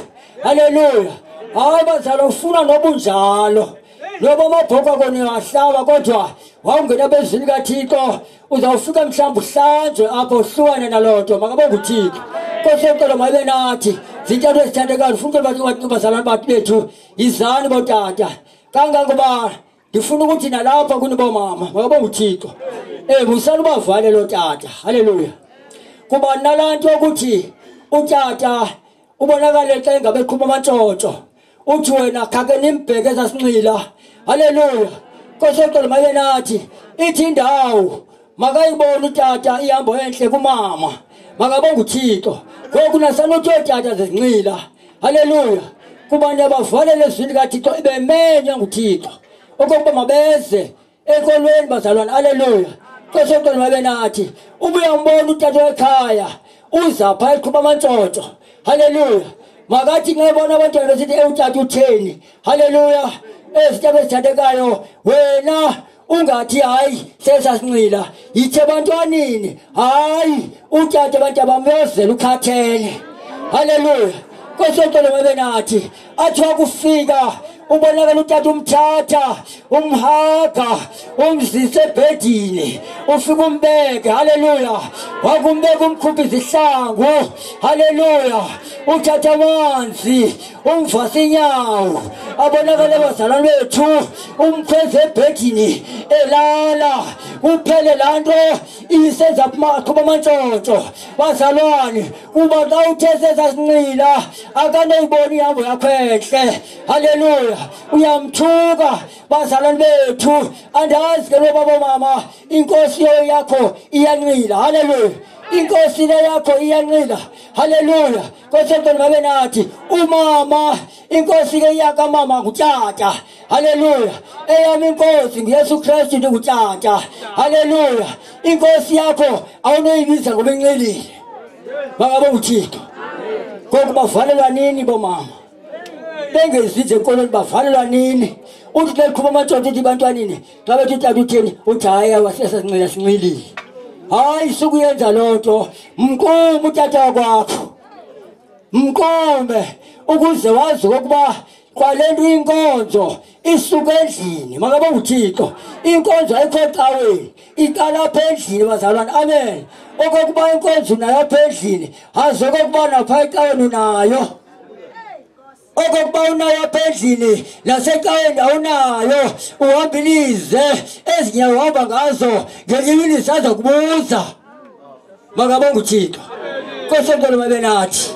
[SPEAKER 18] Hallelujah. hayi bazalo ufuna nobunjalo noba amabhoko akoni ahlaba kodwa wawungena bezwini kaThixo uzawufika mhlawumbe uhlanjwe apho uhlukane nalonto makabonge uThixo kosentolo mayibe nathi zintathu ezithandekayo ufuna ukuthi bazalwane bathi bethu izani botata kangangoba ngifuna ukuthi nalapha kunibomama makabonge uThixo busana ubavale lo tata haleluya kuba nalanto ukuthi utata ubonakala xa engabe eqhuma amantshontsho uthi wena khake nimbheke ezasinxila haleluya kosentolo mayibe nathi ithi indawo makayibona utata ihambo enhle kumama makabonge uThixo ngoku nasanothi otata zezinxila haleluya kuba niyabavalele ezwini kaThixo ibemenywa nguThixo okokuba mabeze enkolweni bazalwane haleluya kosentolo mayibe nathi ubuyambona utata ekhaya uzapha eqhuba amantshontsho haleluya makathi ngayibona abantwana besithi utata utheni haleluya ezitaba ezithandekayo wena ungathi hayi sesasinxila yithi ebantwanini hayi utata abantu abamyozela ukhathele haleluya kosentolo mayibe nathi athi wakufika ubonakala utata umthatha umhaga umzise ebhedini ufika umbeke haleluya wakumbeka umkhupha izihlangu haleluya uthatha amanzi umvasa inyawo abonakala abazalwane bethu umkhweza ebhedini elala uphele lanto isenza kuba amantshontsho bazalwane kuba xa uthe sesasinxila akaneyiboni ihambo yakho enhle haleluya uyamthuka bazalwane bethu andazi ke baba mama inkosi yakho iyanxila haleluya inkosi yakho iyanxila haleluya kosentolo mayibe nathi umama inkosi ke yaka mama ngutata haleluya eyami inkosi nguYesu Kristu ndingutata haleluya inkosi yakho awunoyibiza ngoba inxilile makabonge uThixo ngoku bavalelwa nini bomama bengezinje enkolweni bavalelwa nini uthi xa liqhuba amantshontsho uthi bantwanini xa bethi utata utheni uthi hayi awasesasinxila sinxilile hayi sukuyenza loo nto mqume utata wakwakho mqume ukuze wazi okokuba kwale nto inkonzo isuka endlini makabonge uThixo inkonzo ayikho ecaweni iqala apha endlini bazalwane amen okokuba inkonzo unayo apha endlini hazi okokuba napha ecaweni unayo okokuba unayo apha endlini nasecaweni awunayo uhambilize ezinyawo uhamba ngazo ngenye imini saza kubuza makabonge uThixo kosentolo mayibe nathi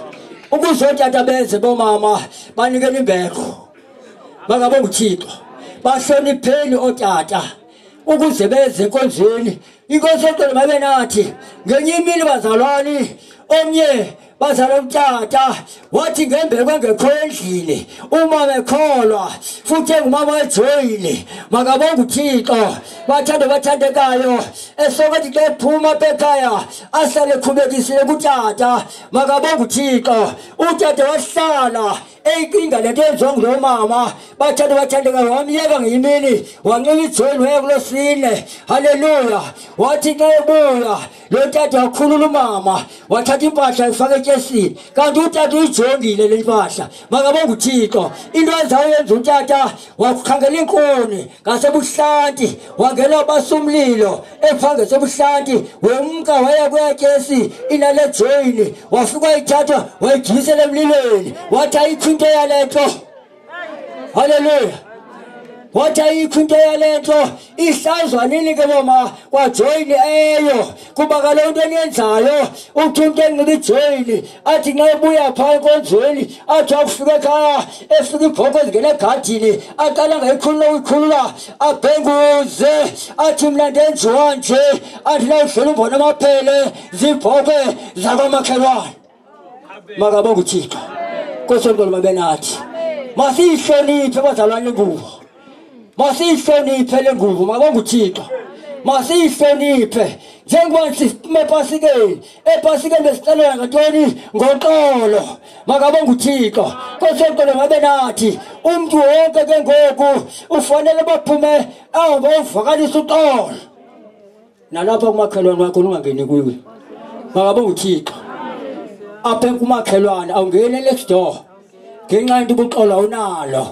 [SPEAKER 18] ukuze otata benze bomama banikele imbeko makabonge uThixo bahlonipheni otata ukuze beze enkonzweni inkosentolo mayibe nathi ngenye imini bazalwane omnye bazalwa utata wathi ngembeko engekho endlini umama ekholwa futhi engumama ejoyini makabonge uThixo bathandekayo esokuthi xa ephuma apha ekhaya ahlale ekhubekisile kutata makabonge uThixo utata wahlala eyinkinga lento yenziwa ngulo mama bathandekayo wamyeka ngeyimini wanxiba ijoyini waya kulosine haleluya wathi xa ebuya lo tata wakhulula umama wathatha impahla ifaka etyesini kanti utata uyijongile le mpahla makabonge uThixo into ezawuyenza utata wakukhangela inkuni ngasebuhlanti wangena basumlilo ephange sebuhlanti wemka waya kwetyesi inale joyini wafika wayithatha wayijikisela emlilweni wathi ayikho into yalento haleluya wathi ayikho into yalento ihlazwa nini ke boma kwajoyini eyo kuba kaloku into eniyenzayo uthi umntu enxiba ijoyini athi nxa ebuya phaa enkonzweni athi wakufika ekhaya efika ibhoko ezingena egadini aqala ngayikhulula uyikhulula abhenguze athi mna ndenziwa nje athi nawudlela umbona amaphele ziibhokwe zakwamakhelwane makabonge uThixo kosentolo mayibe nathi masiyihloniphe bazalwane ngubo masiyihloniphe le ngubo makabonge uThixo masiyihloniphe njengoba siphume epasikeni besicela ngantoni ngoxolo makabonge uThixo kosentolo mayibe nathi umuntu wonke ke ngoku ufanele baphume ahambe uvakalisa uxolo nalapha kumakhelwane wakho ungangeni kuwe makabonge uThixo apha kumakhelwane awungene next door ngenxa yento ubuxolo unalo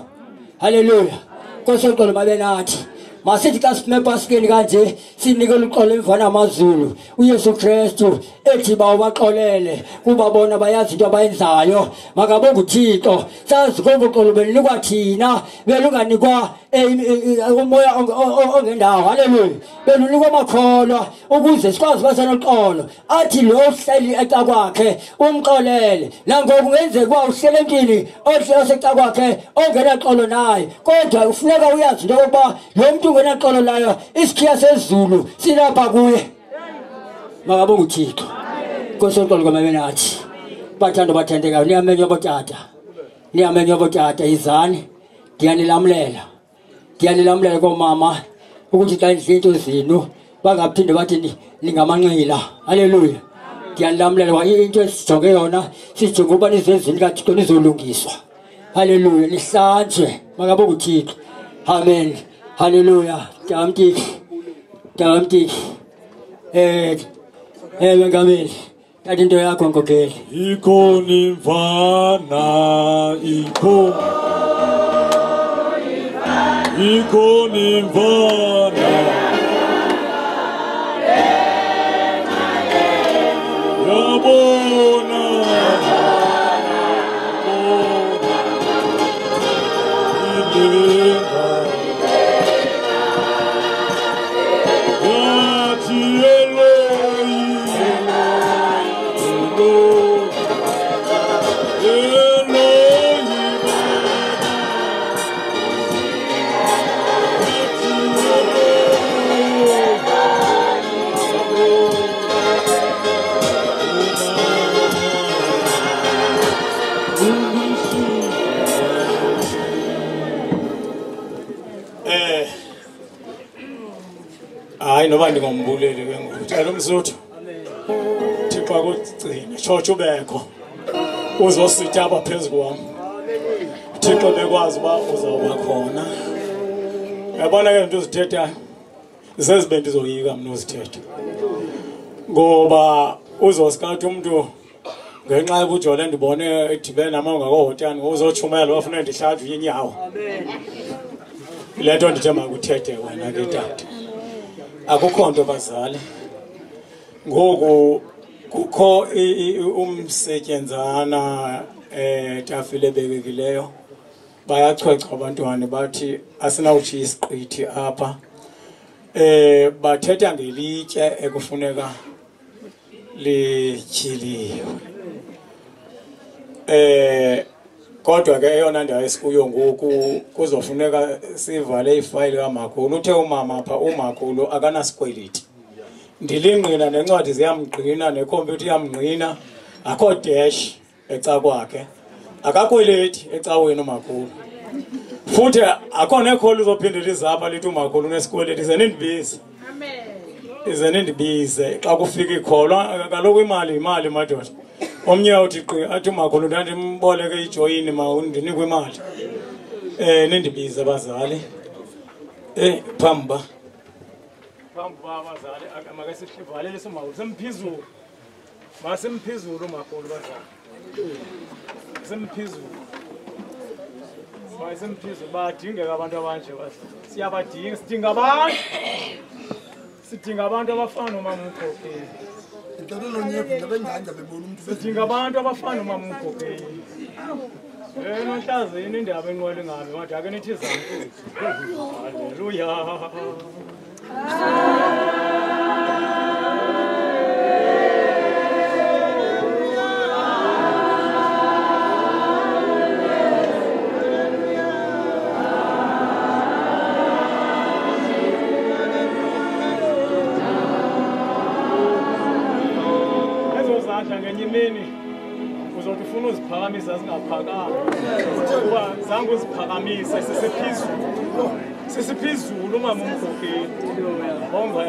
[SPEAKER 18] haleluya kosoxolo babe nathi masithi xa sime epasikeni kanje sinikele uxolo emvana amazulu uYesu Kristu ethi bawaxolele kuba bona bayazi into abayenzayo makabonga uThixo sazi konke uxolo belinikwa thina belunganikwa umoya ongendawo haleluya belunikwa amakholwa ukuze sikwazi basanoxolo athi lo hleli eca kwakhe umxolele nangoku kungenzeka uhlele empini ohlele seca kwakhe ongenaxolo naye kodwa ufuneka uyazi into yokuba lo muntu ungenaxolo layo isikhiya sezulu silapha kuye makabonga uThixo kosoxolo kwamame nathi bathanda bathandekayo niyamenywa botata izani ndiyanilamulela komama ukuthi xa ndidla into zenu bangaphinde bathi ningamanqila haleluya ndiyanilamulela kwa into esijonge yona sijonge ukuba nizenzini kaThixo nizolungiswa haleluya nihlanjwe makabonga uThixo amen haleluya damtiki wengameli tata into yakho nkokeli
[SPEAKER 6] ikhona imvana ikhona imvana yabona idenga yathi
[SPEAKER 17] hayi noba ndingombuleli ke ngoku cela umsuthu Thixo akugcine tshotsho ubekho uzositya apha phezu kwam Thixo bekwazi uba uzawuba khona yabona ke into uzithethayo zezibe ndizoyika mna uzithetha ngoba uzosikathi umntu ngenxa yobujole ndibone edibene nama ngakohotani uzochumela wafuna ndihlanjwe inyawo le nto ndithe makuthethe wena ke tata akukho nto bazali ngoku kukho umsetyenzana tafile bekekileyo bayachwecha abantwana bathi asinawutshiya isiqithi apha bathetha ngelitye ekufuneka lityhiliwe kodwa ke eyona ndawo esikuyo ngoku kuzofuneka sivale ifayile kamakhulu uthe umama apha umakhulu akanasikweliti ndilingqina nencwadi ziyamngqina nekhompyutha iyamngqina akho dash eca kwakhe akakweleti ecaweni umakhulu futhi akho nekholo uzophindela izapha lithi umakhulu unesikweleti ize nindibize xa kufika ikholwa kaloku imali madoda omnye uthi qi athi umakhulu ndandimboleke ijoyini ndinikwe imali nindibize abazali phamba abazali makasihlivalele simakhulu semphezulu masemphezulu umakhulu bazali semphezulu masemphezulu badingeka abantu abanje siyabadinga sidinga abantu abafana nomama uMkhokeli sidinga abantu abafana nomama uMkhokeli nohlazini indaba enqwele ngami wathi ake nithi zamkulu haleluya ngenye imini uzothi ufuna uziphakamisa zingaphakami kuba zange uziphakamise sisiphezulu umama uMkhokeli bonge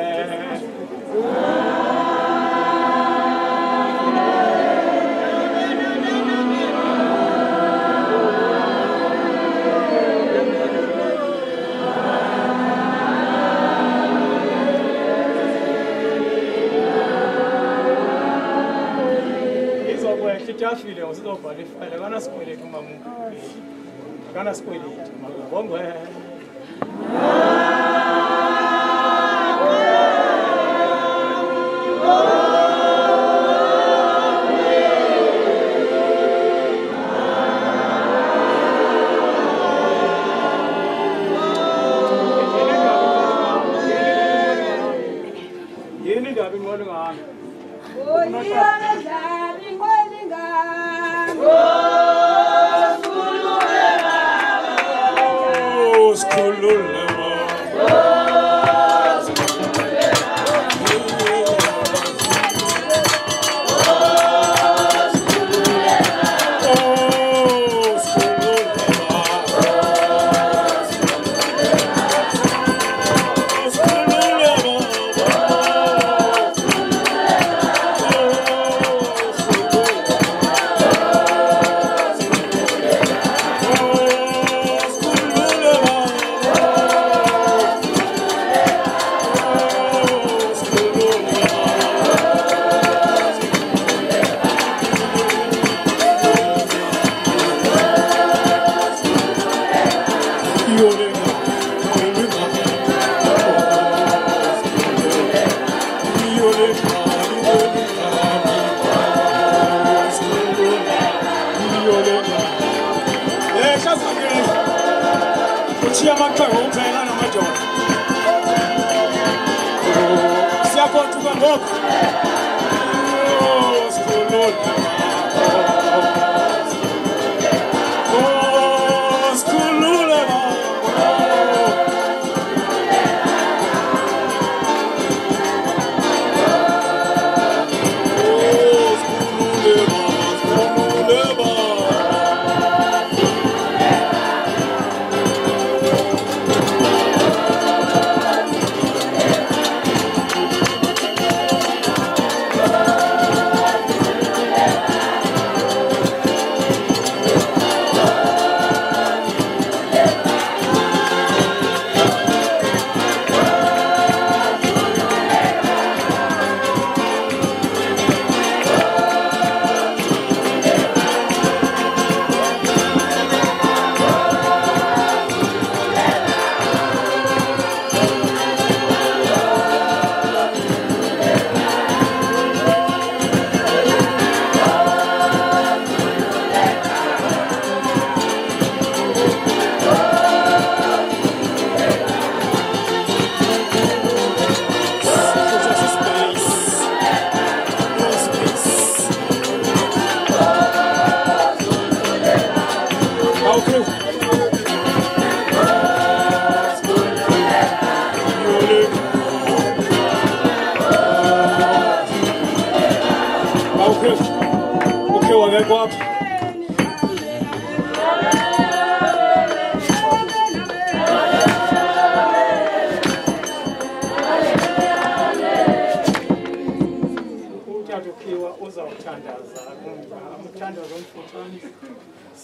[SPEAKER 17] afile usizobhala ifile akanasikweleti umama uMkhokheli akanasikweleti makabongwe yini ndaba inqolo ngami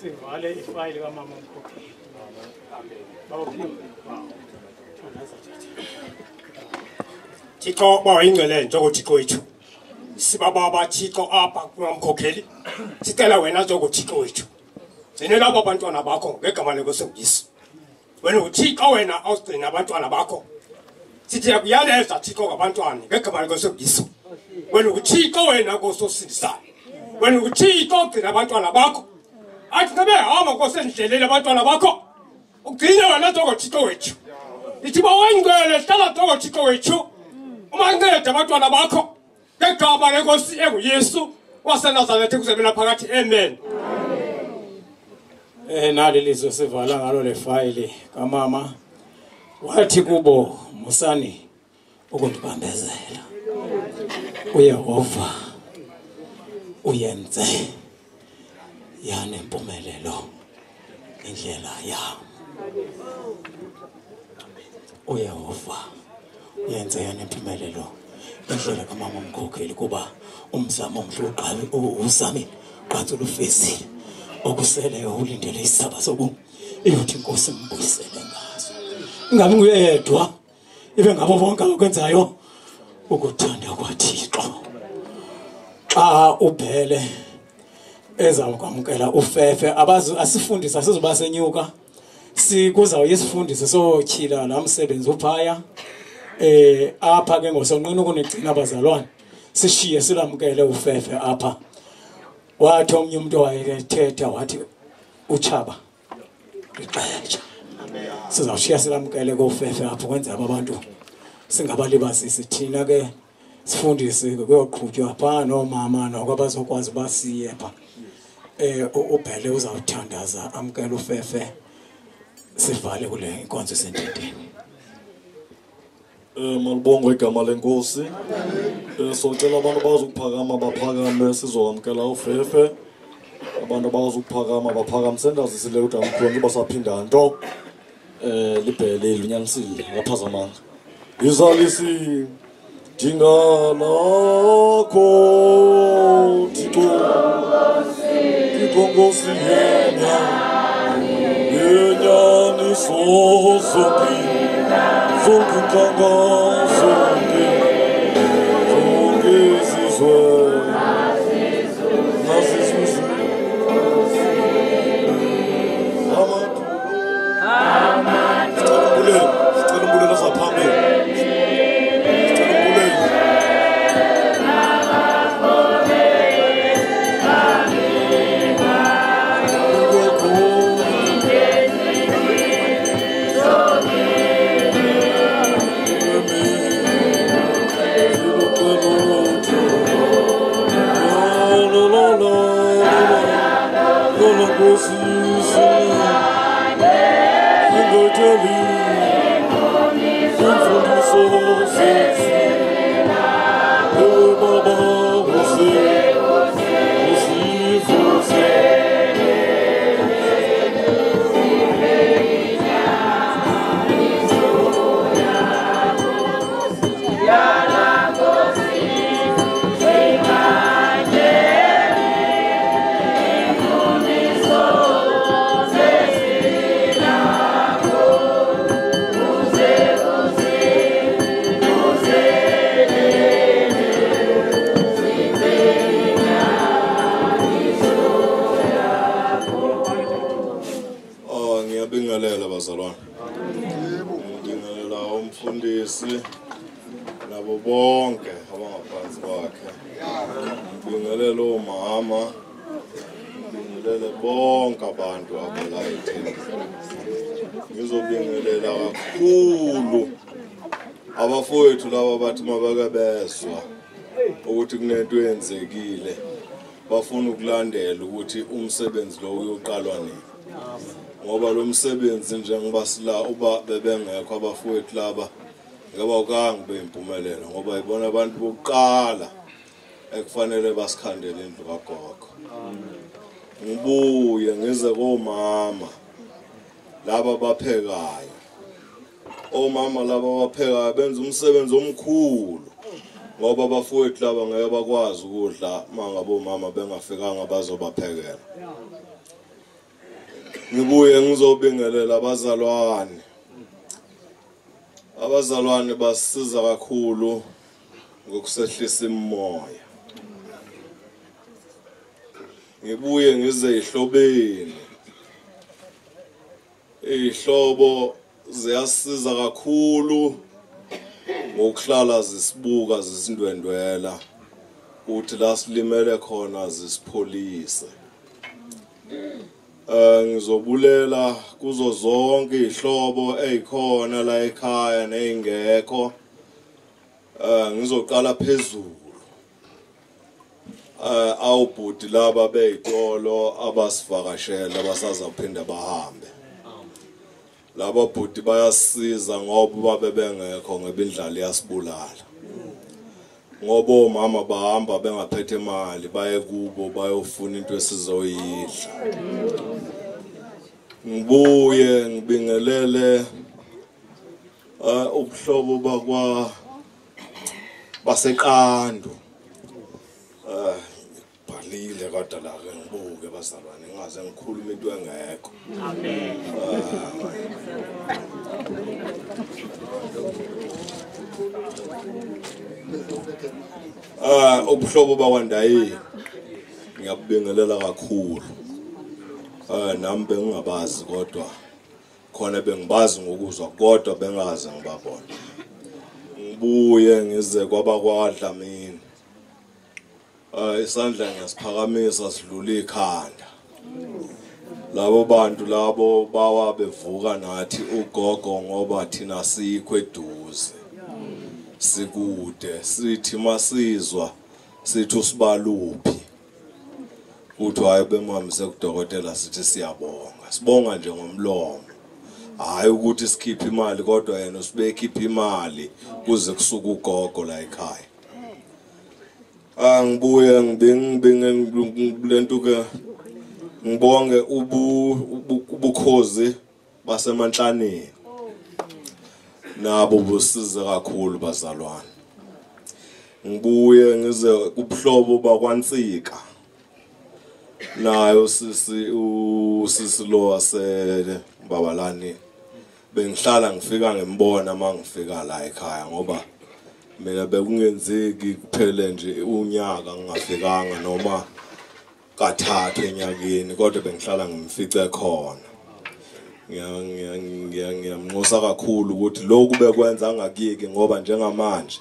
[SPEAKER 17] sivale ifayili kamama uMkhokheli. Bawuphiwe.
[SPEAKER 19] Thixo bawayingcele njengoThixo wethu. Sibaba Thixo apha kuMkhokheli. Sicela wena njengoThixo wethu. Gcinela abantwana bakho ngegama lenkosi. Wena uThixo wena awugcina abantwana bakho. Sithi yakuyaleza Thixo ngabantwana ngegama lenkosi. Wena uThixo wena nkososindisa. Wena uThixo ugcina abantwana bakho. Athi ngabe hamba nkosendlelele abantwana bakho. Ugcina wena njengoThixo wethu. Ithi bawayingcele hlala njengoThixo wethu. Uma ngicede abantwana bakho ngegama lenkosi enguYesu waseNazaretha kuzelela phakathi. Amen.
[SPEAKER 17] Nali lizwe sivala ngalo le file kamama wathi kubo musani ukundibambezela uYehova uyenze yanempumelelo indlela yami. uYehova uyenze yanempumelelo indlela kamama uMkhokheli kuba umzamo omhluqayo uzamile qantsula ufezile okusele ulindele isaba sobu iyothi inkosi imbuyisele ngazo. Ingabe nguyedwa ibe ngabo bonke abakwenzayo ukuthanda kwaThixo. Xa ubhele ezawukwamukela ufefe abazi asifundisa asizoba senyuka sikuzawuye sifundise sotyhila la msebenzi uphaya apha ke ngosonqina ukunigcina abazalwane sishiye silamkele ufefe apha wathi omnye umuntu owayethetha wathi utshaba ixesha sizawushiya silamkele kofefe apho kwenzela abantu singabalibazisi thina ke sifundise kuyoqhutywa phaa noomama nokwabazokwazi basiye pha ubhele uzawuthandaza amkele ufefe sivale kule inkonzo esendedeni.
[SPEAKER 6] Malibongwe igama lenkosi. Socela abantu bazokuphakama baphakame sizokwamkela ufefe. Abantu bazokuphakama baphakame sendazisile ukuthi amkhonto basaphinda nto libhele ilunyanisile ngaphazamanga. Izalisi dinga lakho Thixo Nkosi yenyani zonke izizwe
[SPEAKER 20] nabo bonke abangaphansi kwakhe ngibingelela omama ngibingelele bonke abantu abalayithe ngizobingelela kakhulu abafowethu laba bathi mabakabezwa ukuthi kunento eyenzekile bafuna ukulandela ukuthi umsebenzi lo uyoqalwa nini ngoba lo msebenzi njengoba sila uba bebengekho abafowethu laba ngaba ukangi beimpumelelo ngoba ibona abantu bokuqala ekufanele basikhandele indlu kagogo. Ngibuye ngize komama laba baphekayo. Omama laba baphekayo benza umsebenzi omkhulu ngoba abafowethu laba ngeke bakwazi ukudla mangabo mama bengafikanga bazobaphekela. Ngibuye ngizobingelela abazalwane. Abazalwane basiza kakhulu ngokusehlisa imoya. Ngibuye ngize ihlobeni. Ihlobo ziyasiza kakhulu ngokuhlala zisibuka zisindwendwela uthi la silimele khona zisipholise. Ngizobulela kuzo zonke ihlobo ezikhona la ekhaya nezingekho. Ngizoqala phezulu. Awubhuti laba beyitolo abasivakashela abasazaphinda bahambe. Laba bhuti bayasiza ngoba babebengekho ngebindlala yasibulala. Ngoba omama bahamba bengaphethe imali baye kubo bayofuna into esizoyidla. Ngibuye ngibingelele ubuhlobo bakwa baseqando. Bhalile kodwa la ke ngibuke bazalwane ngaze ngikhuluma into engekho. Amen. Ubuhlobo bakwandayi ngiyabingelela kakhulu nami bengingabazi kodwa khona bengibazi ngokuzwa kodwa bengazi ngibabona ngibuye ngize kwabakwadla mina isandla ngiyasiphakamisa sidlula ikhanda labo bantu labo bawa bevuka nathi ugogo ngoba thina sikho eduze sikude sithi masizwa sithi usibaluphi uthi hayi bemamse kudokotela sithi siyabonga sibonga nje ngomlomo hayi ukuthi sikhiphe imali kodwa yena usibekhipha imali kuze kusuka ugogo la ekhaya ngibuye ngibinge lento ke ngibonge ubukhozi basemanhlaneni nabo busize kakhulu bazalwane ngibuye ngize kubuhlobo bakwaNtsika nayo usisi lo wasele babalani bengihlala ngifika ngembona mangifika la ekhaya ngoba mina bekungenzeki kuphele nje unyaka ngingafikanga noma kathathu enyakeni kodwa bengihlala ngimfice khona ngiyamnxusa kakhulu ukuthi lokhu bekwenza angakuyeki ngoba njengamanje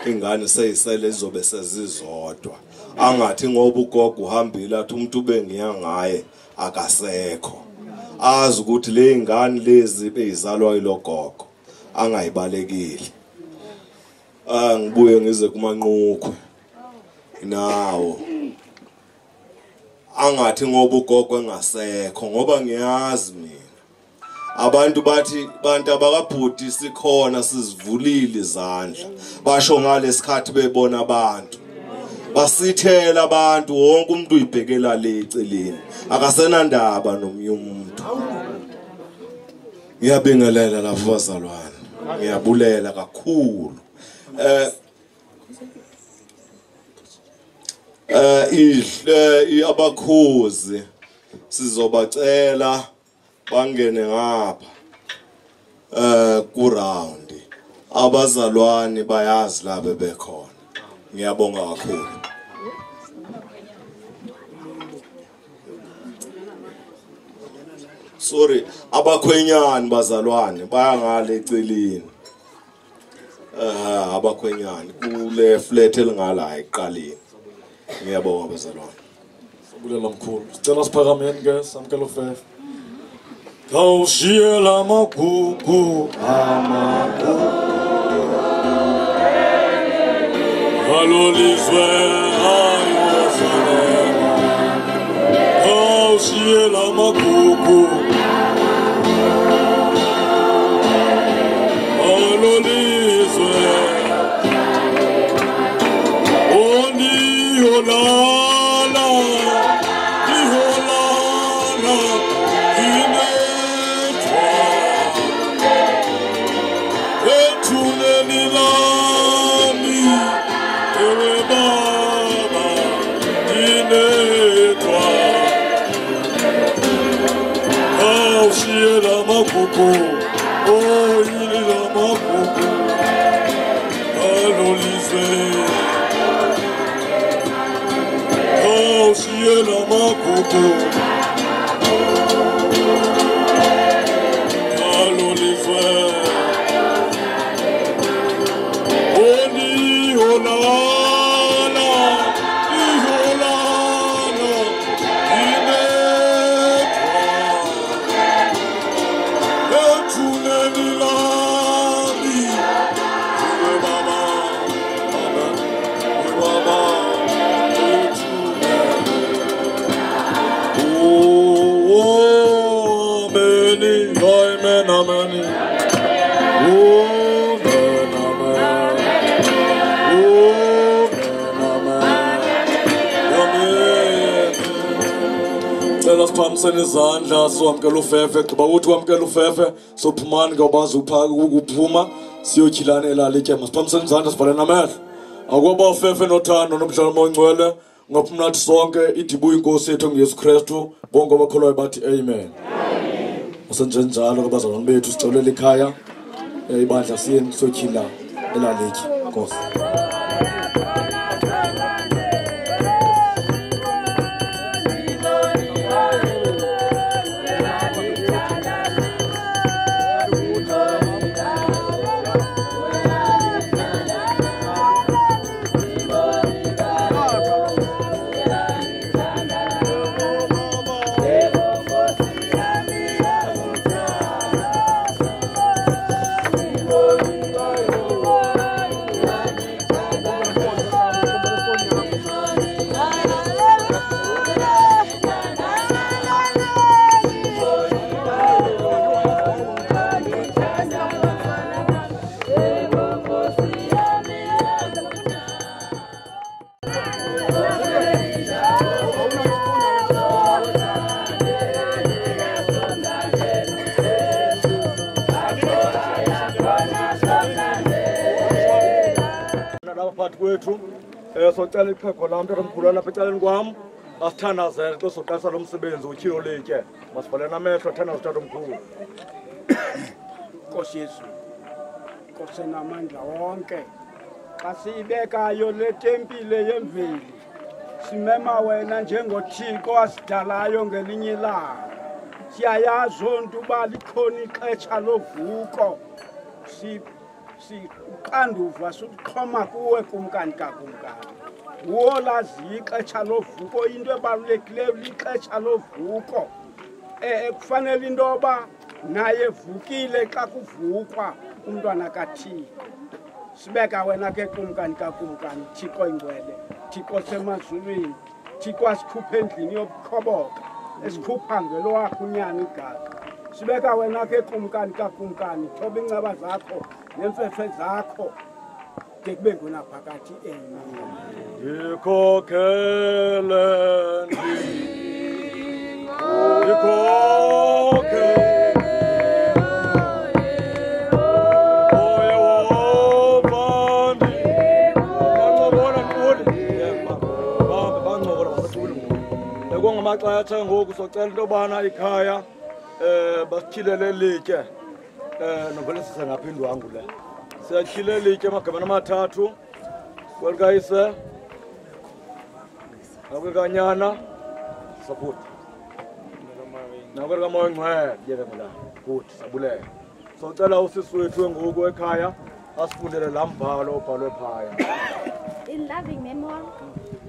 [SPEAKER 20] ingane seyisele izobe sezizodwa angathi ngoba ugogo uhambile athi umuntu bengiya ngaye akasekho azi ukuthi le ingane lezi bezalwa yilogogo angayibalekile ngibuye ngize kumanqukwe nawo angathi ngoba ugogo engasekho ngoba ngiyazi mina abantu bathi bantu abakabhudi sikhona sizivulile izandla basho ngalesikhathi bebona abantu basithela abantu wonke umuntu uyibhekela le eceleni akasenandaba nomnye umuntu ngiyabingelela lapho bazalwane ngiyabulela kakhulu abakhozi sizobacela bangene ngapha ku round abazalwane bayazi la bebekhona ngiyabonga kakhulu sorry abakhwenyani bazalwane bayangale eceleni abakhwenyani kule flat elingala eqaleni ngiyabonga bazalwane
[SPEAKER 6] Sabulela mkhulu sicela siphakameni ke samkelo fefe Kawushiyela amagugu Alolizwe ayozelema Kawushiyela amagugu Alolizwe Oniyolala Iholala Inethwa Ethuleni lami Ewe baba Inethwa Kawushiyela amagugu Oh yila amagugu Alolizwe Kawushiyela amagugu Alolizwe Oniyolala Iholala Inethwa Ethuleni lami Iwe baba Iwe baba Oh, many, amen, amen. Oh, amen, amen. Oh, amen, amen. Cela siphamiseni izandla siwamkela ufefe kuba uthi wamkela ufefe sophumani ngobazi ukuphuma siyotyhilana elalityema siphamiseni izandla sivale namehlo akwaba ufefe nothando nomdlalo ongcwele ngaphumnathi sonke idibuye inkosi yethu ngeyesu Kristu bonke abakholwayo bathi amen usenjenjalo ke bazalwane bethu sicolela ikhaya ibandla siyeni sotyhila elalityi nkosi phakathi kwethu socela ipheko lam mntatomkhulu lapha ecaleni kwam asithandazele xa soqalisa lo msebenzi utyhilo litye masivaleni amehlo athandaze utatomkhulu.
[SPEAKER 21] Nkosi Yesu, Nkosi enamandla wonke, xa siyibekayo le tempile yemveli simema wena njengoThixo wasidalayo ngelinye ilanga. Siyayazi onto uba likhona ixesha lovuko, uxanduva suxhoma kuwe kumkani kakumkani. Nguwo laziyo ixesha lovuko, into ebalulekileyo lixesha lovuko. Kufanele into yoba naye evukile xa kuvukwa umntwana kaThixo. Sibeka wena ke kumkani kakumkani, Thixo ingcwele, Thixo semazulwini, Thixo asikhuphe endlini yobukhoboka, esikhupha ngelo wakho unyana igazi. Sibeka wena ke kumkani kakumkani, thoba inceba zakho nemfefe zakho de kube ngunaphakade. Amen.
[SPEAKER 6] Ikhokhele ngamaxesha ngoku socela into yobana ikhaya basityhilele litye novele sisengaphindwa angu le siyatyhile litye amagameni amathathu kwelikayise nakwelikanyana safuthi nakwelikamoya ongcwele yeke ngolaa kuthi sabulela socela usisi wethu ngoku ekhaya asifundele laa mbhalo obhalwe phaya.
[SPEAKER 22] In loving memory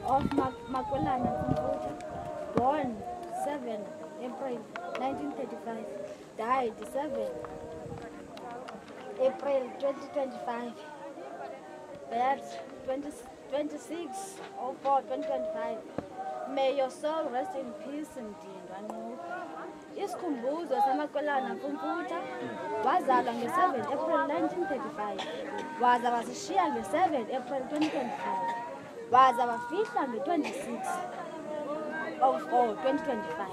[SPEAKER 22] of Makwelana Mfumfuta, born 7 April 1935, died 7 April 2025, birth 26/04/2025. May your soul rest in peace Mdindwa Nqubo. Isikhumbuzo samakwelana Mfumfuta wazalwa nge-7 April 1935, waza wasishiya nge-7 April 2025, waza wafihla nge-26 of 2025.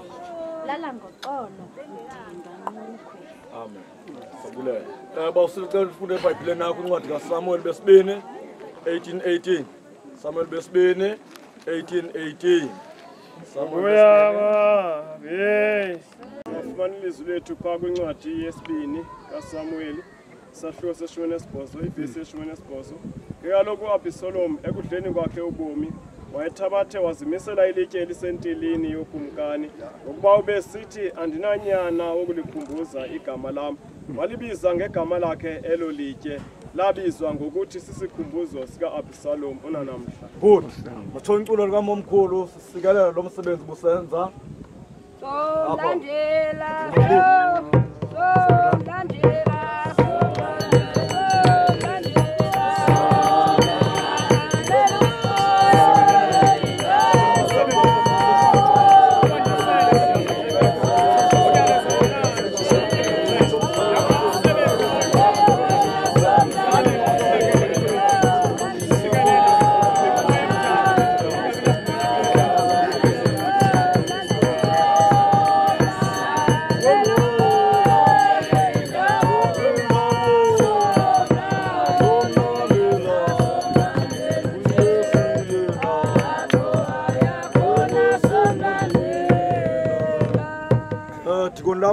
[SPEAKER 22] Lala ngoxolo Mdindwa Nqubo.
[SPEAKER 6] Amen. Sabulela. Bawusicela ufunde eBhayibhelini yakho incwadi kaSamuel besibini 18:18. Samuel besibini 18:18.
[SPEAKER 23] Sifumana ilizwi lethu phaa kwincwadi yesibini kaSamueli, isahluko se-18, ivesi ye-18. Kaloku u-Abhisalom ekudleni kwakhe ubomi wayethabathe wazimisela ilitye elisentilini yokumkani, ngokuba ubesithi andinanyana wokulikhumbuza igama lam. Walibiza ngegama lakhe elo litye, labizwa ngokuthi sisikhumbuzo sika-Abhisalom unanamhla.
[SPEAKER 6] Good. Matsho iculo likamomkhulu sisikelela lo msebenzi busenza.
[SPEAKER 22] Solandela,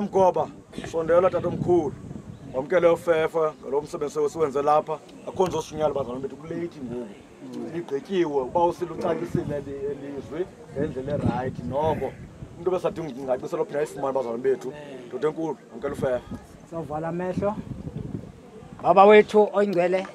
[SPEAKER 6] Mgoba sondela tatomkhulu wamkele ufefe ngalo msebenzi siwenze lapha akho nje oshunyala bazana bethu kulate ngoku ligqityiwe uba usilucakisile elizwi ngendlela eright noko umuntu besadinga ngacisa lophina ayifumana bazana bethu ndoda enkulu wamkele ufefe.
[SPEAKER 24] Sovala amehlo. Baba wethu oyingcwele,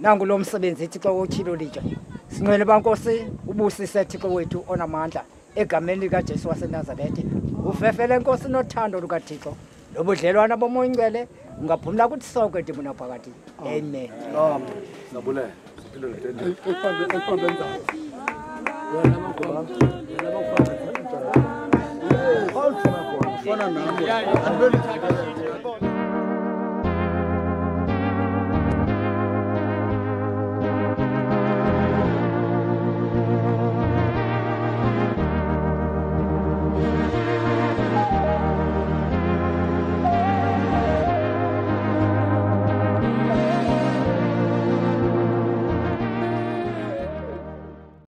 [SPEAKER 24] nangu lo msebenzi Thixo wotyhilo litye. Singcwele bankosi ubusise Thixo wethu onamandla egameni likaJesu waseNazaretha. Ufefele Nkosi nothando lukaThixo nobudlelwana bomoya ingcwele ungaphumla kuthi sonke ndimuna phakathi. Amen.
[SPEAKER 6] Sabulela. Siphile leteni. Fana nami.